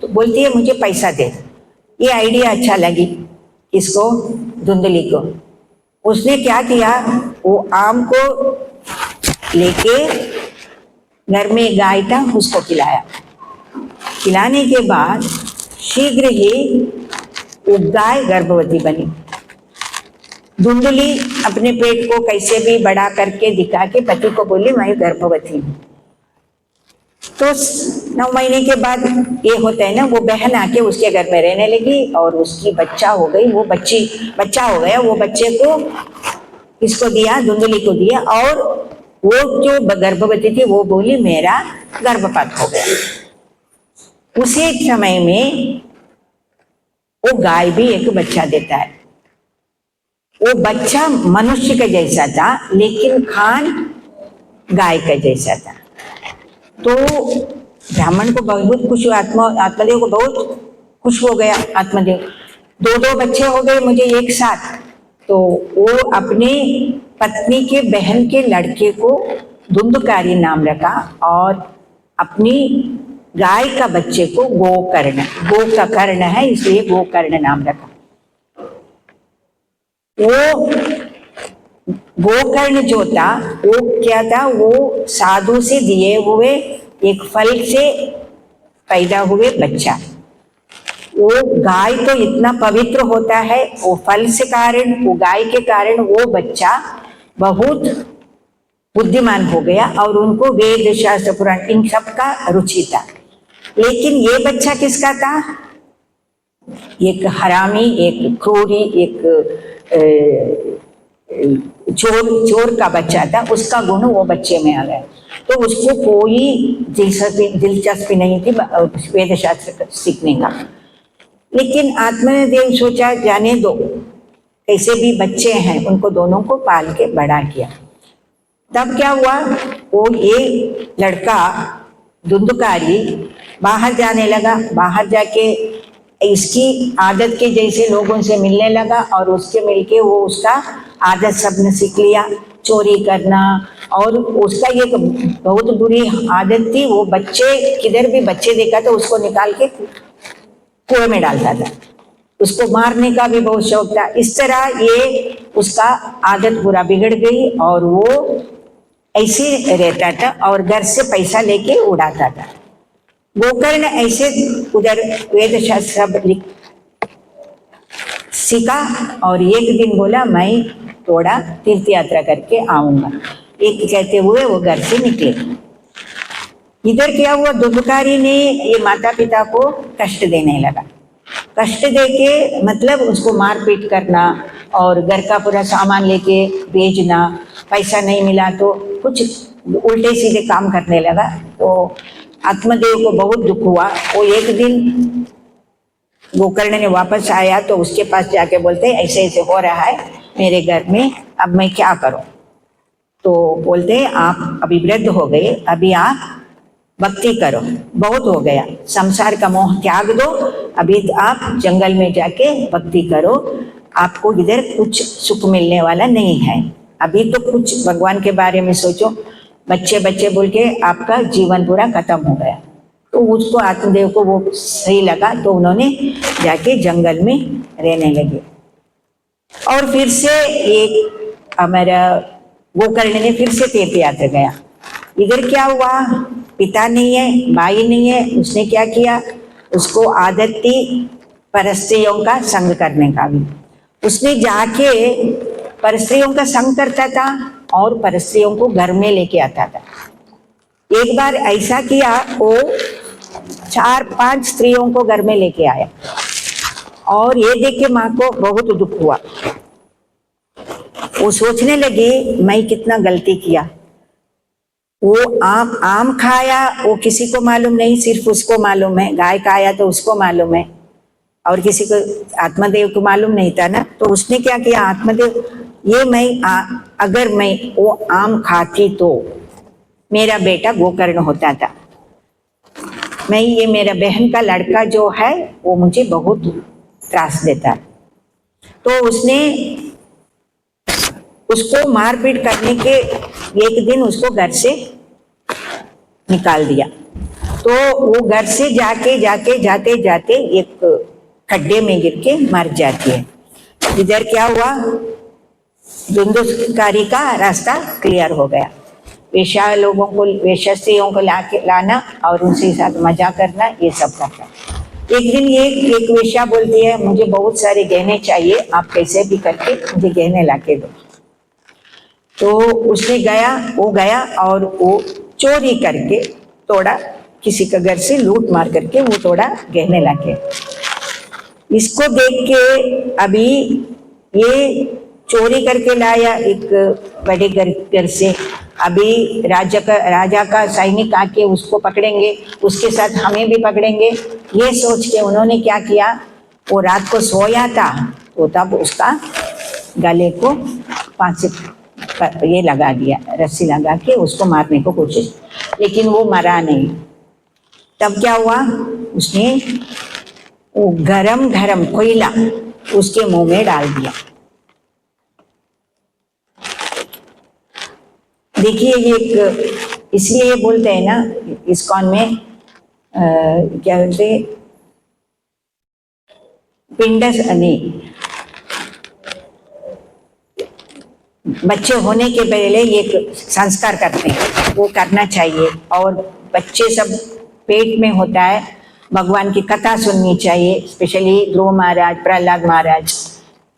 बोलती है मुझे पैसा दे। ये आइडिया अच्छा लगी इसको, धुंधली को। उसने क्या किया, वो आम को लेके घर में गाय था उसको खिलाया। खिलाने के बाद शीघ्र ही वो गाय गर्भवती बनी। धुंधली अपने पेट को कैसे भी बड़ा करके दिखा के पति को बोली मैं गर्भवती हूँ। तो 9 महीने के बाद ये होता है ना, वो बहन आके उसके घर में रहने लगी और उसकी बच्चा हो गई। वो बच्चा हो गया। वो बच्चे को किसको दिया, धुंधली को दिया। और वो जो गर्भवती थी वो बोली मेरा गर्भपात हो गया। उसी समय में वो गाय भी एक बच्चा देता है। वो बच्चा मनुष्य का जैसा था लेकिन खान गाय का जैसा था। तो ब्राह्मण को बहुत खुश हुआ, आत्मदेव को बहुत खुश हो गया। आत्मदेव 2 बच्चे हो गए मुझे एक साथ। तो वो अपने पत्नी के बहन के लड़के को धुंधकारी नाम रखा और अपनी गाय का बच्चे को गोकर्ण, गो का कर्ण है इसलिए गोकर्ण नाम रखा। वो गोकर्ण जो था वो क्या था, वो साधु से दिए हुए एक फल से पैदा हुए बच्चा। वो गाय तो इतना पवित्र होता है, वो फल से कारण, वो गाय के कारण वो बच्चा बहुत बुद्धिमान हो गया और उनको वेद शास्त्र पुराण इन सब का रुचि था। लेकिन ये बच्चा किसका था, एक हरामी, एक क्रूरी, एक चोर का बच्चा था। उसका गुण वो बच्चे में आ गया। तो उसको कोई दिलचस्पी नहीं थी वेद शास्त्र सीखने का। लेकिन आत्मदेव सोचा जाने दो, कैसे भी बच्चे हैं उनको दोनों को पाल के बड़ा किया। तब क्या हुआ, वो ये लड़का धुंधकारी बाहर जाने लगा। बाहर जाके इसकी आदत के जैसे लोगों से मिलने लगा और उससे मिलके वो उसका आदत सबने सीख लिया, चोरी करना। और उसका ये बहुत बुरी आदत थी, वो बच्चे किधर भी बच्चे देखा तो उसको निकाल के कुएं में डालता था। उसको मारने का भी बहुत शौक था। इस तरह ये उसका आदत पूरा बिगड़ गई और वो ऐसे रहता था और घर से पैसा लेके उड़ाता था। गोकर्ण ऐसे उधर वेद शास्त्र सब सीखा और एक दिन बोला मैं थोड़ा तीर्थ यात्रा करके आऊंगा। एक कहते हुए वो घर से निकले। इधर क्या हुआ, धुंधकारी ने ये माता पिता को कष्ट देने लगा। कष्ट देके मतलब उसको मारपीट करना और घर का पूरा सामान लेके बेचना, पैसा नहीं मिला तो कुछ उल्टे सीधे काम करने लगा। तो आत्मदेव को बहुत दुख हुआ। वो एक दिन गोकर्ण ने वापस आया तो उसके पास जाके बोलते ऐसे ऐसे हो रहा है मेरे घर में, अब मैं क्या करूं। तो बोलते आप अभी वृद्ध हो गए, अभी आप भक्ति करो, बहुत हो गया, संसार का मोह त्याग दो, अभी आप जंगल में जाके भक्ति करो, आपको इधर कुछ सुख मिलने वाला नहीं है, अभी तो कुछ भगवान के बारे में सोचो। बच्चे बच्चे बोल के आपका जीवन पूरा खत्म हो गया। तो उसको आत्मदेव को वो सही लगा तो उन्होंने जाके जंगल में रहने लगे। और फिर से एक हमारा गोकर्ण ने फिर से तीर्थ यात्रा गया। इधर क्या हुआ, पिता नहीं है, भाई नहीं है। उसने क्या किया, उसको आदत थी परस्त्रियों का संग करने का भी। उसने जाके परस्त्रियों का संग करता था और परस्त्रियों को घर में लेके आता था। एक बार ऐसा किया, वो 4-5 स्त्रियों को घर में लेके आया और ये देख के माँ को बहुत दुख हुआ। वो सोचने लगी मैं कितना गलती किया। वो आम खाया, वो किसी को मालूम नहीं, सिर्फ उसको मालूम है। गाय खाया तो उसको मालूम है और किसी को, आत्मदेव को मालूम नहीं था ना। तो उसने क्या किया, आत्मदेव ये अगर मैं वो आम खाती तो मेरा बेटा गोकर्ण होता था। मैं ये मेरा बहन का लड़का जो है वो मुझे बहुत त्रास देता है। तो उसने उसको मारपीट करने के एक दिन उसको घर से निकाल दिया। तो वो घर से जाते जाते एक खड्डे में गिर के मर जाती है। इधर क्या हुआ, धुंधकारी का रास्ता क्लियर हो गया। वेश्या लोगों को, वेश्या स्त्रियों को लाना और उनके साथ मजा करना, ये सब करना। एक दिन ये एक वेश्या बोलती है, मुझे बहुत सारे गहने चाहिए, आप कैसे भी करके मुझे गहने लाके दो। तो उसने वो गया और वो चोरी करके थोड़ा, किसी का घर से लूट मार करके वो थोड़ा गहने लाके, इसको देख के अभी ये चोरी करके लाया एक बड़े घर से, अभी राजा का सैनिक आके उसको पकड़ेंगे, उसके साथ हमें भी पकड़ेंगे, ये सोच के उन्होंने क्या किया, वो रात को सोया था तो तब उसका गले को फांसी ये लगा दिया, रस्सी लगा के उसको मारने को कोशिश, लेकिन वो मरा नहीं। तब क्या हुआ, उसने वो गरम कोयला उसके मुंह में डाल दिया। देखिए ये एक, इसलिए ये बोलते हैं ना इस्कॉन में क्या बोलते, पिंडस नहीं, बच्चे होने के पहले ये संस्कार करते हैं, वो करना चाहिए। और बच्चे सब पेट में होता है, भगवान की कथा सुननी चाहिए, स्पेशली ध्रुव महाराज, प्रहलाद महाराज,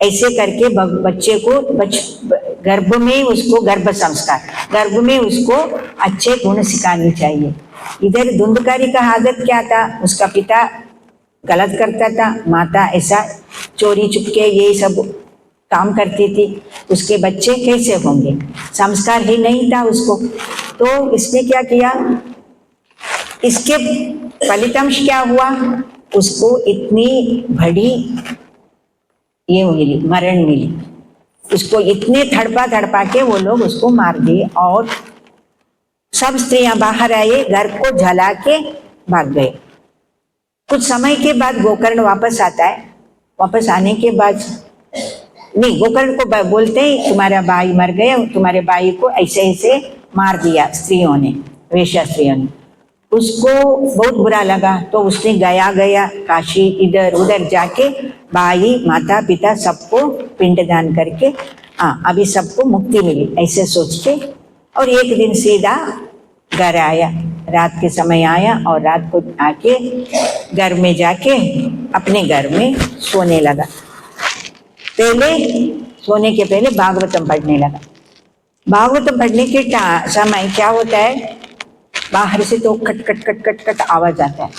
ऐसे करके बच्चे को गर्भ में उसको गर्भ संस्कार, गर्भ में उसको अच्छे गुण सिखानी चाहिए। इधर धुंधकारी का आदत क्या था, उसका पिता गलत करता था, माता ऐसा चोरी चुपके ये सब काम करती थी, उसके बच्चे कैसे होंगे, संस्कार ही नहीं था उसको। तो इसने क्या किया, इसके फलितांश क्या हुआ, उसको इतनी बड़ी ये मिली, मरण मिली, उसको इतने तड़पा के वो लोग उसको मार दिए और सब स्त्रियां बाहर आए, घर को जला के भाग गए। कुछ समय के बाद गोकर्ण वापस आता है, वापस आने के बाद नहीं, गोकर्ण को बोलते हैं तुम्हारा भाई मर गया, तुम्हारे भाई को ऐसे ऐसे मार दिया स्त्रियों ने, वेश्या स्त्रियों ने। उसको बहुत बुरा लगा, तो उसने गया काशी इधर उधर जाके भाई माता पिता सबको पिंडदान करके अभी सबको मुक्ति मिली ऐसे सोच के, और एक दिन सीधा घर आया, रात के समय आया और रात को आके घर में जाके अपने घर में सोने लगा। पहले सोने के पहले भागवतम पढ़ने लगा। भागवतम पढ़ने के समय क्या होता है, बाहर से तो खट खट खट खट खट आवाज आता है,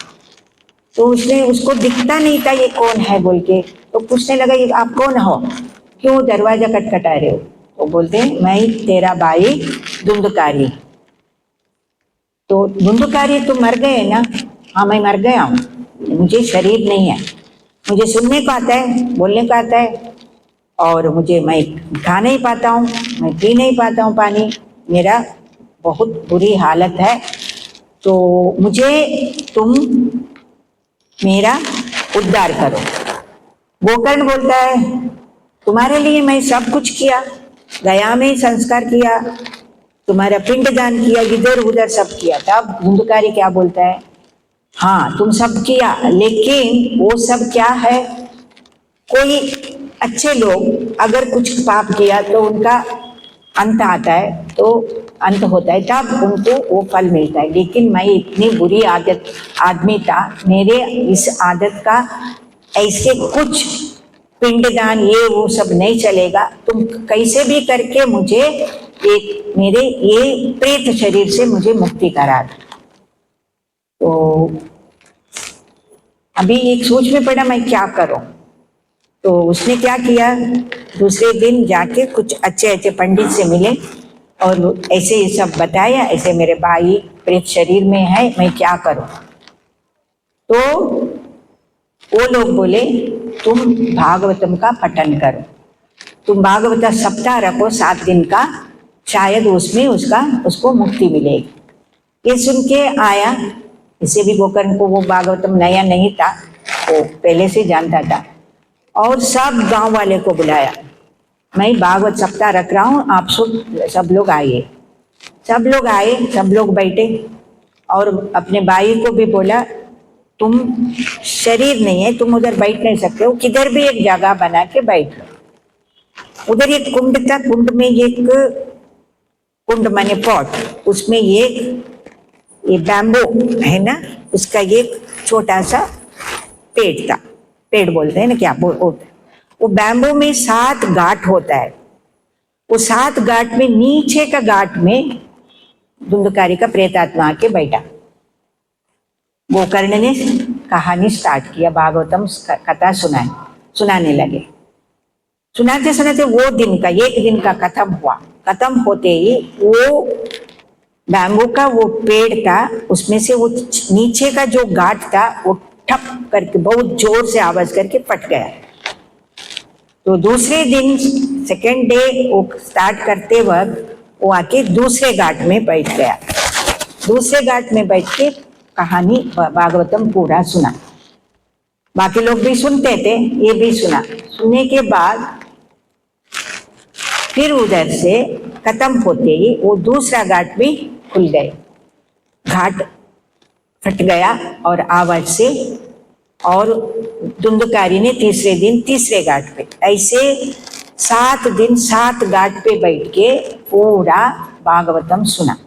तो उसको दिखता नहीं था ये कौन है बोल के, तो पूछने लगा ये आप कौन हो, क्यों दरवाजा खटखटा रहे हो? तो बोलते हैं मैं तेरा भाई धुंधकारी। तो धुंधकारी तुम मर गए ना? हाँ मैं मर गया हूँ, मुझे शरीर नहीं है, मुझे सुनने को आता है, बोलने को आता है, और मैं खा नहीं पाता हूँ, मैं पी नहीं पाता हूँ पानी, मेरा बहुत बुरी हालत है, तो मुझे तुम मेरा उद्धार करो। गोकर्ण बोलता है तुम्हारे लिए मैं सब कुछ किया, गया में संस्कार किया, तुम्हारा पिंडदान किया, इधर उधर सब किया। तब धुंधकारी क्या बोलता है, हाँ तुम सब किया, लेकिन वो सब क्या है, कोई अच्छे लोग अगर कुछ पाप किया तो उनका अंत आता है, तो अंत होता है, तब उनको वो फल मिलता है। लेकिन मैं इतनी बुरी आदत आदमी था, मेरे इस आदत का ऐसे कुछ पिंडदान ये वो सब नहीं चलेगा, तुम कैसे भी करके मुझे एक मेरे ये प्रेत शरीर से मुझे मुक्ति करा दो। तो अभी एक सोच में पड़ा मैं क्या करूं, तो उसने क्या किया, दूसरे दिन जाके कुछ अच्छे अच्छे पंडित से मिले और ऐसे ये सब बताया, ऐसे मेरे भाई प्रेत शरीर में है, मैं क्या करूं। तो वो लोग बोले तुम भागवतम का पठन करो, तुम भागवत सप्ताह रखो 7 दिन का, शायद उसमें उसको मुक्ति मिलेगी। ये सुन के आया, इसे भी गोकर्ण को वो भागवतम नया नहीं था, वो पहले से जानता था, और सब गांव वाले को बुलाया, मैं भागवत सप्ताह रख रहा हूँ, आप सब लोग आइए। सब लोग आए, सब लोग बैठे, और अपने भाई को भी बोला तुम शरीर नहीं है, तुम उधर बैठ नहीं सकते हो, किधर भी एक जगह बना के बैठ लो। उधर एक कुंड था, कुंड में एक कुंड माने पॉट, उसमें ये बैम्बो है ना, उसका एक छोटा सा पेड़ था, पेड़ बोलते हैं ना क्या वो बैम्बो में 7 गांठ होता है। वो 7 गांठ में नीचे का गांठ में धुंधकारी का प्रेतात्मा आके बैठा। गोकर्ण ने कहानी स्टार्ट किया, भागवतम कथा सुनाने लगे। सुनाते सुनाते वो दिन का, एक दिन का खत्म हुआ। खत्म होते ही वो बैम्बू का वो पेड़ था, उसमें से वो नीचे का जो गांठ था वो ठप करके बहुत जोर से आवाज करके फट गया। तो दूसरे दिन सेकेंड डे वो स्टार्ट करते वक्त वो आके दूसरे घाट में बैठ गया। दूसरे घाट में बैठ के कहानी भागवतम पूरा सुना। बाकी लोग भी सुनते थे, ये भी सुना। सुनने के बाद फिर उधर से खत्म होते ही वो दूसरा घाट भी खुल गए, घाट फट गया और आवाज से। और धुंधकारी ने तीसरे दिन तीसरे घाट पे, ऐसे 7 दिन 7 घाट पे बैठ के पूरा भागवतम सुना।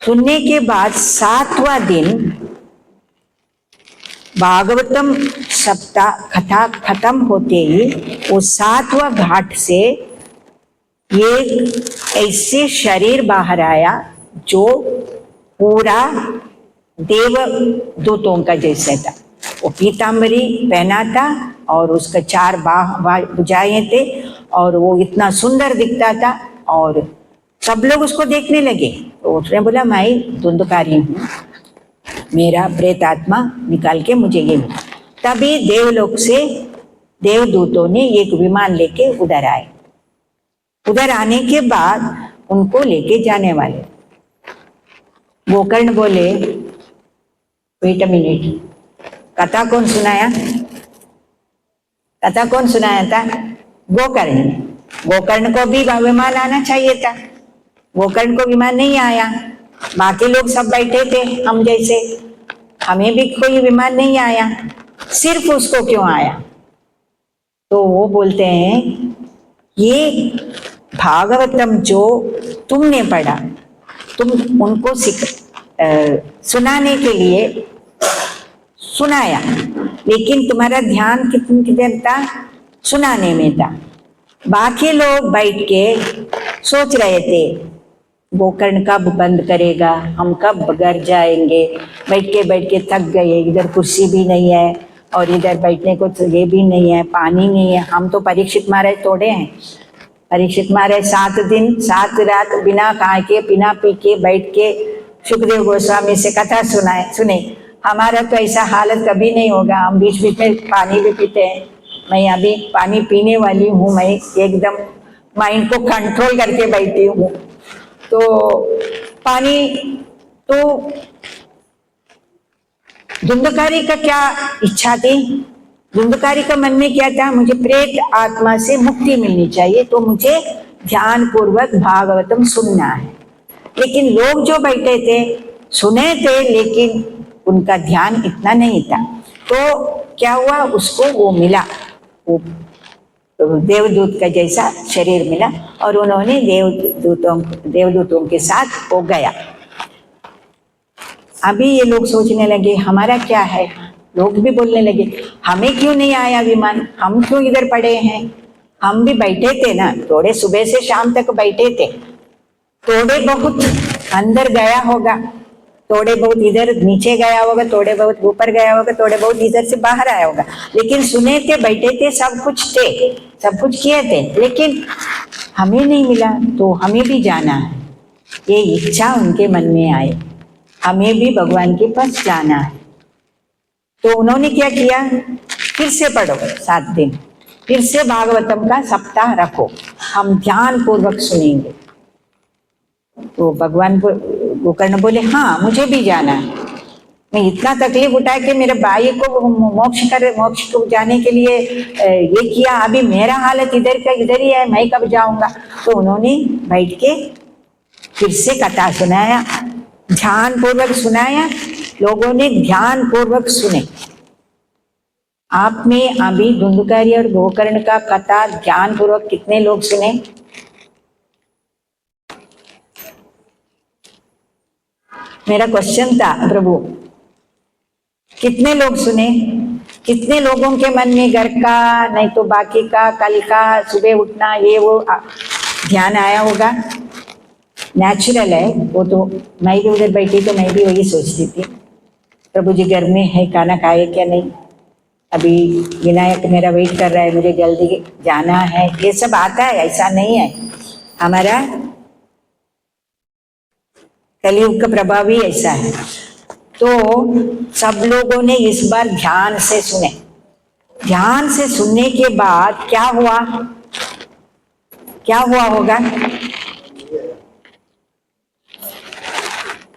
सुनने के बाद 7वां दिन भागवतम सप्ताह कथा खत्म होते ही वो 7वां घाट से एक ऐसे शरीर बाहर आया जो पूरा देवदूतों का जैसे था। वो पीताम्बरी पहना था और उसका 4 भुजाएं थे और वो इतना सुंदर दिखता था और सब लोग उसको देखने लगे। तो उसने बोला मैं धुंधकारी हूँ, मेरा प्रेत आत्मा निकाल के मुझे ये मिला। तभी देवलोक से देवदूतों ने एक विमान लेके उधर आए। उधर आने के बाद उनको लेके जाने वाले। गोकर्ण बोले वेट अ मिनट, कथा कौन सुनाया? कथा कौन सुनाया था? गोकर्ण। गोकर्ण को भी विमान आना चाहिए था, गोकर्ण को विमान नहीं आया। बाकी लोग सब बैठे थे हम जैसे, हमें भी कोई विमान नहीं आया, सिर्फ उसको क्यों आया? तो वो बोलते हैं ये भागवतम जो तुमने पढ़ा, तुम उनको सुनाने के लिए सुनाया, लेकिन तुम्हारा ध्यान किधर था? सुनाने में था। बाकी लोग बैठ के सोच रहे थे गोकर्ण कब बंद करेगा, हम कब घर जाएंगे। बैठ के थक गए, इधर कुर्सी भी नहीं है और इधर बैठने को तो ये भी नहीं है, पानी नहीं है। हम तो परीक्षित महाराज तोड़े हैं, परीक्षित महाराज 7 दिन 7 रात बिना खा के बिना पी के बैठ के सुखदेव गोस्वामी से कथा सुने। हमारा तो ऐसा हालत कभी नहीं होगा, हम बीच बीच में पानी भी पीते हैं। मैं अभी पानी पीने वाली हूँ, मैं एकदम माइंड को कंट्रोल करके बैठी हूँ। तो पानी तो धुंधकारी का क्या इच्छा थी? धुंधकारी का मन में क्या था? मुझे प्रेत आत्मा से मुक्ति मिलनी चाहिए, तो मुझे ध्यान पूर्वक भागवतम सुनना है। लेकिन लोग जो बैठे थे सुने थे, लेकिन उनका ध्यान इतना नहीं था। तो क्या हुआ, उसको वो मिला, वो देवदूत का जैसा शरीर मिला और उन्होंने देवदूतों के साथ वो गया। अभी ये लोग सोचने लगे हमारा क्या है? लोग भी बोलने लगे हमें क्यों नहीं आया विमान, हम क्यों इधर पड़े हैं? हम भी बैठे थे ना, थोड़े सुबह से शाम तक बैठे थे, थोड़े बहुत अंदर गया होगा, थोड़े बहुत इधर नीचे गया होगा, थोड़े बहुत ऊपर गया होगा, थोड़े बहुत इधर से बाहर आया होगा, लेकिन सुने थे, बैठे थे, सब कुछ थे, सब कुछ किए थे, लेकिन हमें नहीं मिला। तो हमें भी जाना है, ये इच्छा उनके मन में आए, हमें भी भगवान के पास जाना है। तो उन्होंने क्या किया, फिर से पढ़ो 7 दिन, फिर से भागवतम का सप्ताह रखो, हम ध्यान पूर्वक सुनेंगे। तो भगवान गोकर्ण बोले हाँ मुझे भी जाना है, मैं इतना तकलीफ उठा के मेरे भाई को मोक्ष को जाने के लिए ये किया, अभी मेरा हालत इधर का इधर ही है, मैं कब जाऊंगा। तो उन्होंने बैठ के फिर से कथा सुनाया, ध्यान पूर्वक सुनाया, लोगों ने ध्यान पूर्वक सुने। आप में अभी धुंधुकारी और गोकर्ण का कथा ध्यान पूर्वक कितने लोग सुने? मेरा क्वेश्चन था प्रभु, कितने लोग सुने? कितने लोगों के मन में घर का नहीं तो बाकी का कल का सुबह उठना ये वो ध्यान आया होगा? नेचुरल है वो तो। मैं भी उधर बैठी तो मैं भी वही सोचती थी, प्रभु जी घर में है, खाना खाए क्या नहीं, अभी विनायक मेरा वेट कर रहा है, मुझे जल्दी जाना है, ये सब आता है। ऐसा नहीं है, हमारा कलयुग का प्रभाव ही ऐसा है। तो सब लोगों ने इस बार ध्यान से सुने। ध्यान से सुनने के बाद क्या हुआ? क्या हुआ होगा?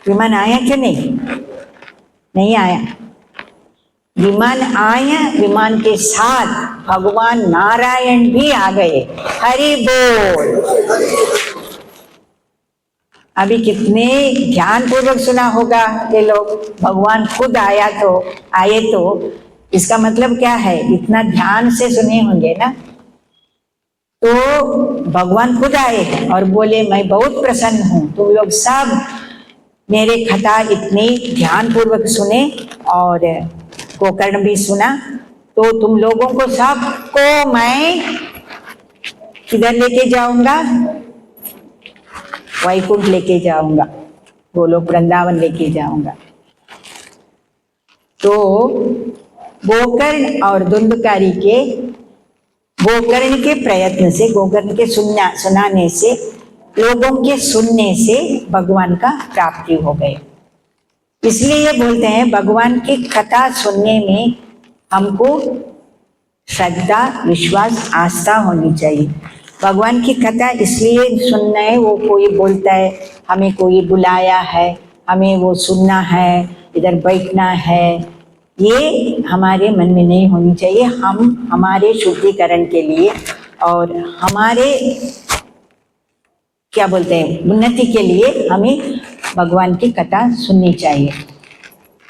विमान आया कि नहीं? नहीं आया। विमान आया, विमान के साथ भगवान नारायण भी आ गए। हरि बोल। अभी कितने ध्यान पूर्वक सुना होगा ये लोग? भगवान खुद आए तो इसका मतलब क्या है? इतना ध्यान से सुने होंगे ना। तो भगवान खुद आए और बोले मैं बहुत प्रसन्न हूं, तुम लोग सब मेरे कथा इतनी ध्यान पूर्वक सुने और गोकर्ण भी सुना, तो तुम लोगों को सबको मैं किधर लेके जाऊंगा? वैकुंठ लेके जाऊंगा, गोलोक वृंदावन लेके जाऊंगा। तो गोकर्ण और धुंधुकारी के गोकर्ण के प्रयत्न से, गोकर्ण के सुनाने से, लोगों के सुनने से भगवान का प्राप्ति हो गए। इसलिए ये बोलते हैं भगवान की कथा सुनने में हमको श्रद्धा, विश्वास, आस्था होनी चाहिए। भगवान की कथा इसलिए सुनना है, वो कोई बोलता है हमें कोई बुलाया है, हमें वो सुनना है, इधर बैठना है, ये हमारे मन में नहीं होनी चाहिए। हम हमारे शुद्धिकरण के लिए और हमारे क्या बोलते हैं उन्नति के लिए हमें भगवान की कथा सुननी चाहिए।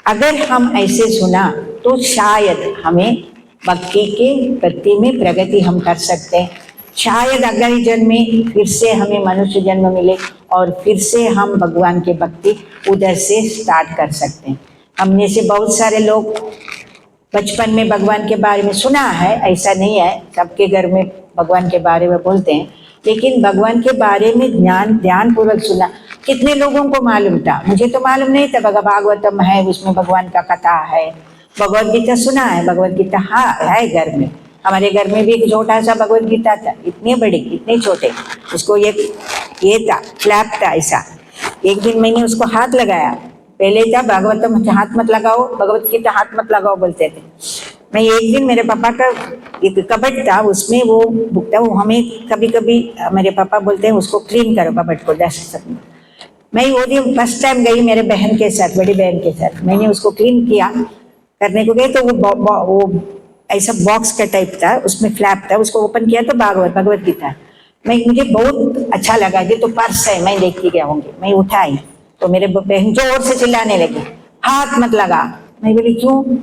अगर हम ऐसे सुना तो शायद हमें भक्ति के प्रति में प्रगति हम कर सकते हैं। शायद अगले जन्म में फिर से हमें मनुष्य जन्म मिले और फिर से हम भगवान की भक्ति उधर से स्टार्ट कर सकते हैं। हमने से बहुत सारे लोग बचपन में भगवान के बारे में सुना है, ऐसा नहीं है सबके घर में भगवान के बारे में बोलते हैं, लेकिन भगवान के बारे में ध्यान पूर्वक सुना। कितने लोगों को मालूम था? मुझे तो मालूम नहीं था। भागवतम है, उसमें भगवान का कथा है। भगवत गीता सुना है, भगवत गीता हाँ है घर में। हमारे घर में भी एक छोटा सा भगवत गीता था, इतने बड़े इतने छोटे, उसको ये था फ्लैप था ऐसा। एक दिन मैंने उसको हाथ लगाया, पहले था भागवतम हाथ मत लगाओ, भगवत गीता हाथ मत लगाओ बोलते थे। मैं एक दिन मेरे पापा का एक कबट था, उसमें वो बुक था, वो हमें कभी कभी मेरे पापा बोलते हैं उसको क्लीन करो कबट को 10 सेकंड। मैं वो दिन फर्स्ट टाइम गई मेरे बहन के साथ, बड़ी बहन के साथ, मैंने उसको क्लीन किया। करने को गए तो वो ऐसा बॉक्स का टाइप था, उसमें फ्लैप था, उसको ओपन किया तो भगवत गीता। मुझे बहुत अच्छा लगा, ये तो पर्स है, मैं देखती क्या होंगी। मैं उठाई तो मेरे बहन जोर से चिल्लाने लगी, हाथ मत लगा। मैं बोली क्यों?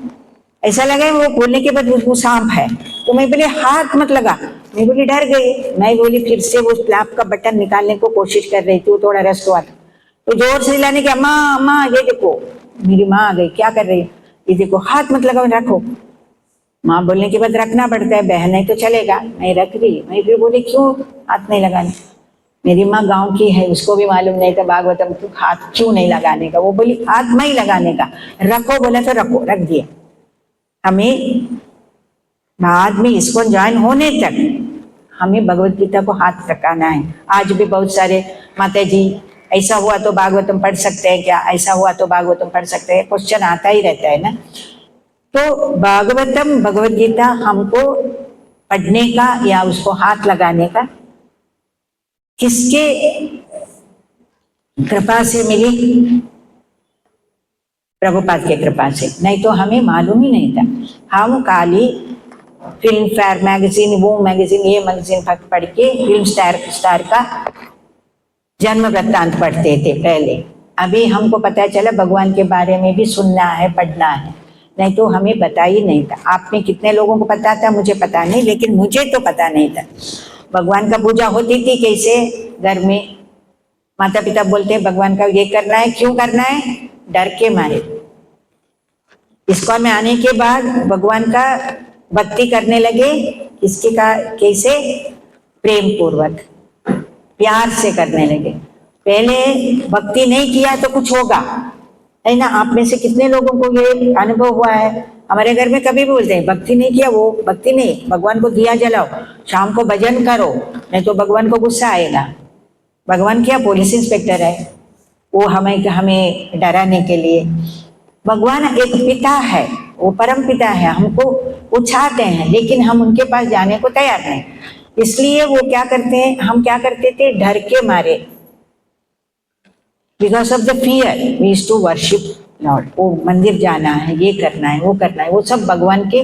ऐसा लगा वो बोलने के बाद वो सांप है, तो मैं बोली हाथ मत लगा। मैं बोली डर गई। मैं बोली फिर से वो फ्लैप का बटन निकालने को कोशिश कर रही थी, वो थोड़ा रेस्ट हुआ था, तो जोर से चिल्लाने की अम्मा अम्मा ये देखो। मेरी माँ आ गई, क्या कर रही है? ये देखो हाथ मत लगाओ, रखो। माँ बोलने के बाद रखना पड़ता है, बहन है तो चलेगा। मैं रख दी। मैं फिर बोली क्यों हाथ नहीं लगाने? मेरी माँ गांव की है, उसको भी मालूम नहीं था भागवतम को हाथ क्यों नहीं लगाने का। वो बोली हाथ नहीं लगाने का, रखो बोला तो रखो, रख दिए। हमें बाद में इसको ज्वाइन होने तक हमें भगवत गीता को हाथ रखाना है। आज भी बहुत सारे माता जी ऐसा हुआ तो भागवतम पढ़ सकते हैं क्या, ऐसा हुआ तो भागवतम पढ़ सकते हैं, क्वेश्चन आता ही रहता है ना। तो भागवतम भगवत गीता हमको पढ़ने का या उसको हाथ लगाने का किसके कृपा से मिली? प्रभुपाद के कृपा से, नहीं तो हमें मालूम ही नहीं था। हम खाली फिल्म फेयर मैगजीन, वो मैगजीन, ये मैगजीन पढ़ के फिल्म स्टार का जन्म वृत्तांत पढ़ते थे पहले। अभी हमको पता चला भगवान के बारे में भी सुनना है, पढ़ना है। नहीं तो हमें पता ही नहीं था। आप में कितने लोगों को पता था मुझे पता नहीं, लेकिन मुझे तो पता नहीं था। भगवान का पूजा होती थी कैसे, घर में माता पिता बोलते हैं भगवान का ये करना है, क्यों करना है, डर के मारे। इस्कॉन में आने के बाद भगवान का भक्ति करने लगे, इसके का कैसे, प्रेम पूर्वक प्यार से करने लगे। पहले भक्ति नहीं किया तो कुछ होगा, है ना। आप में से कितने लोगों को ये अनुभव हुआ है। हमारे घर में कभी भी बोलते हैं भक्ति नहीं किया, वो भक्ति नहीं, भगवान को दिया जलाओ, शाम को भजन करो, नहीं तो भगवान को गुस्सा आएगा। भगवान क्या पुलिस इंस्पेक्टर है, वो हमें डराने के लिए। भगवान एक पिता है, वो परम पिता है, हमको वो चाहते हैं, लेकिन हम उनके पास जाने को तैयार नहीं। इसलिए वो क्या करते हैं, हम क्या करते थे, डर के मारे, because of the fear we used to worship lord. वो मंदिर जाना है, ये करना है, वो करना है, वो सब भगवान के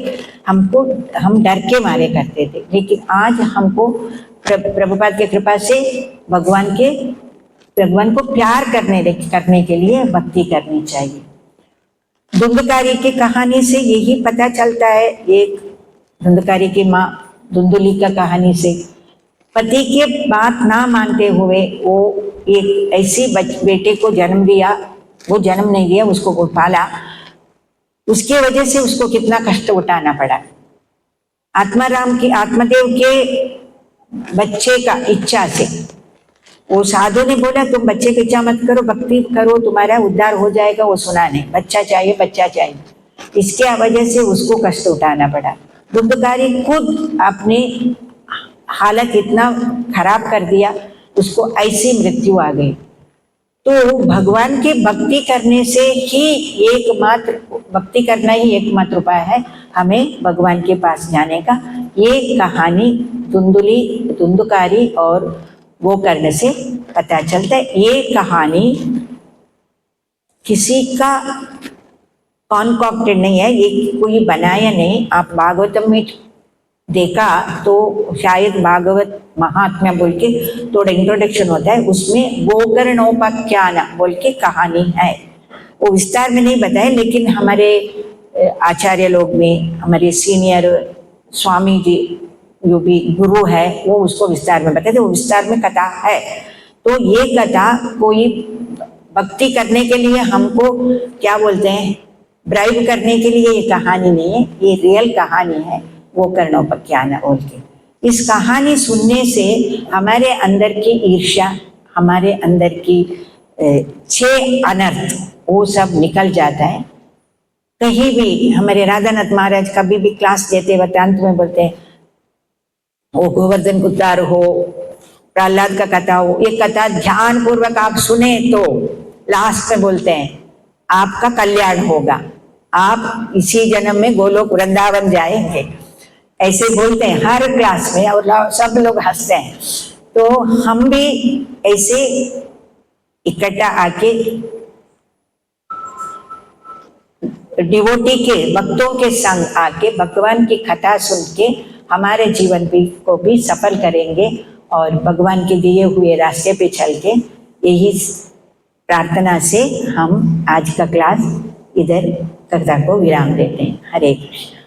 हम डर के मारे करते थे। लेकिन आज हमको प्रभुपाद की कृपा से भगवान को प्यार करने के लिए भक्ति करनी चाहिए। धुंधकारी की कहानी से यही पता चलता है। एक धुंधकारी की माँ धुंधुली का कहानी से, पति के बात ना मानते हुए वो एक ऐसी बेटे को जन्म दिया, वो जन्म नहीं दिया, उसको वो पाला, उसके वजह से उसको कितना कष्ट उठाना पड़ा। आत्मदेव के बच्चे का इच्छा से वो साधु ने बोला तुम बच्चे की इच्छा मत करो, भक्ति करो, तुम्हारा उद्धार हो जाएगा। वो सुना नहीं, बच्चा चाहिए। इसके वजह से उसको कष्ट उठाना पड़ा। धुंधकारी खुद अपनी हालत इतना खराब कर दिया, उसको ऐसी मृत्यु आ गई। तो भगवान की भक्ति करने से ही भक्ति करना ही एकमात्र उपाय है हमें भगवान के पास जाने का। ये कहानी धुंधकारी और वो करने से पता चलता है। ये कहानी किसी का कॉन्कॉक्टेड नहीं है, ये कोई बनाया नहीं। आप भागवतम में देखा तो शायद भागवत महात्म्य बोल के थोड़ा इंट्रोडक्शन होता है, उसमें गोकर्णोपाख्यान बोल के कहानी है। वो विस्तार में नहीं बताए, लेकिन हमारे आचार्य लोग में, हमारे सीनियर स्वामी जी जो भी गुरु है, वो उसको विस्तार में बताते, वो विस्तार में कथा है। तो ये कथा कोई भक्ति करने के लिए हमको क्या बोलते हैं, ब्राइब करने के लिए ये कहानी नहीं है, ये रियल कहानी है गोकर्णोपाख्यान बोल के। इस कहानी सुनने से हमारे अंदर की ईर्ष्या, हमारे अंदर की 6 अनर्थ वो सब निकल जाता है। कहीं भी हमारे राधानाथ महाराज कभी भी क्लास देते वक्त अंत में बोलते हैं, वो गोवर्धन उद्धार हो, प्रहलाद का कथा हो, ये कथा ध्यान पूर्वक आप सुने तो लास्ट में बोलते हैं आपका कल्याण होगा, आप इसी जन्म में गोलोक वृंदावन जाएंगे, ऐसे बोलते हैं हर क्लास में, और सब लोग हंसते हैं। तो हम भी ऐसे इकट्ठा आके डिवोटी के भक्तों के संग आके भगवान की कथा सुन के हमारे जीवन को भी सफल करेंगे और भगवान के दिए हुए रास्ते पे चल के, यही प्रार्थना से हम आज का क्लास इधर कथा को विराम देते हैं। हरे कृष्ण।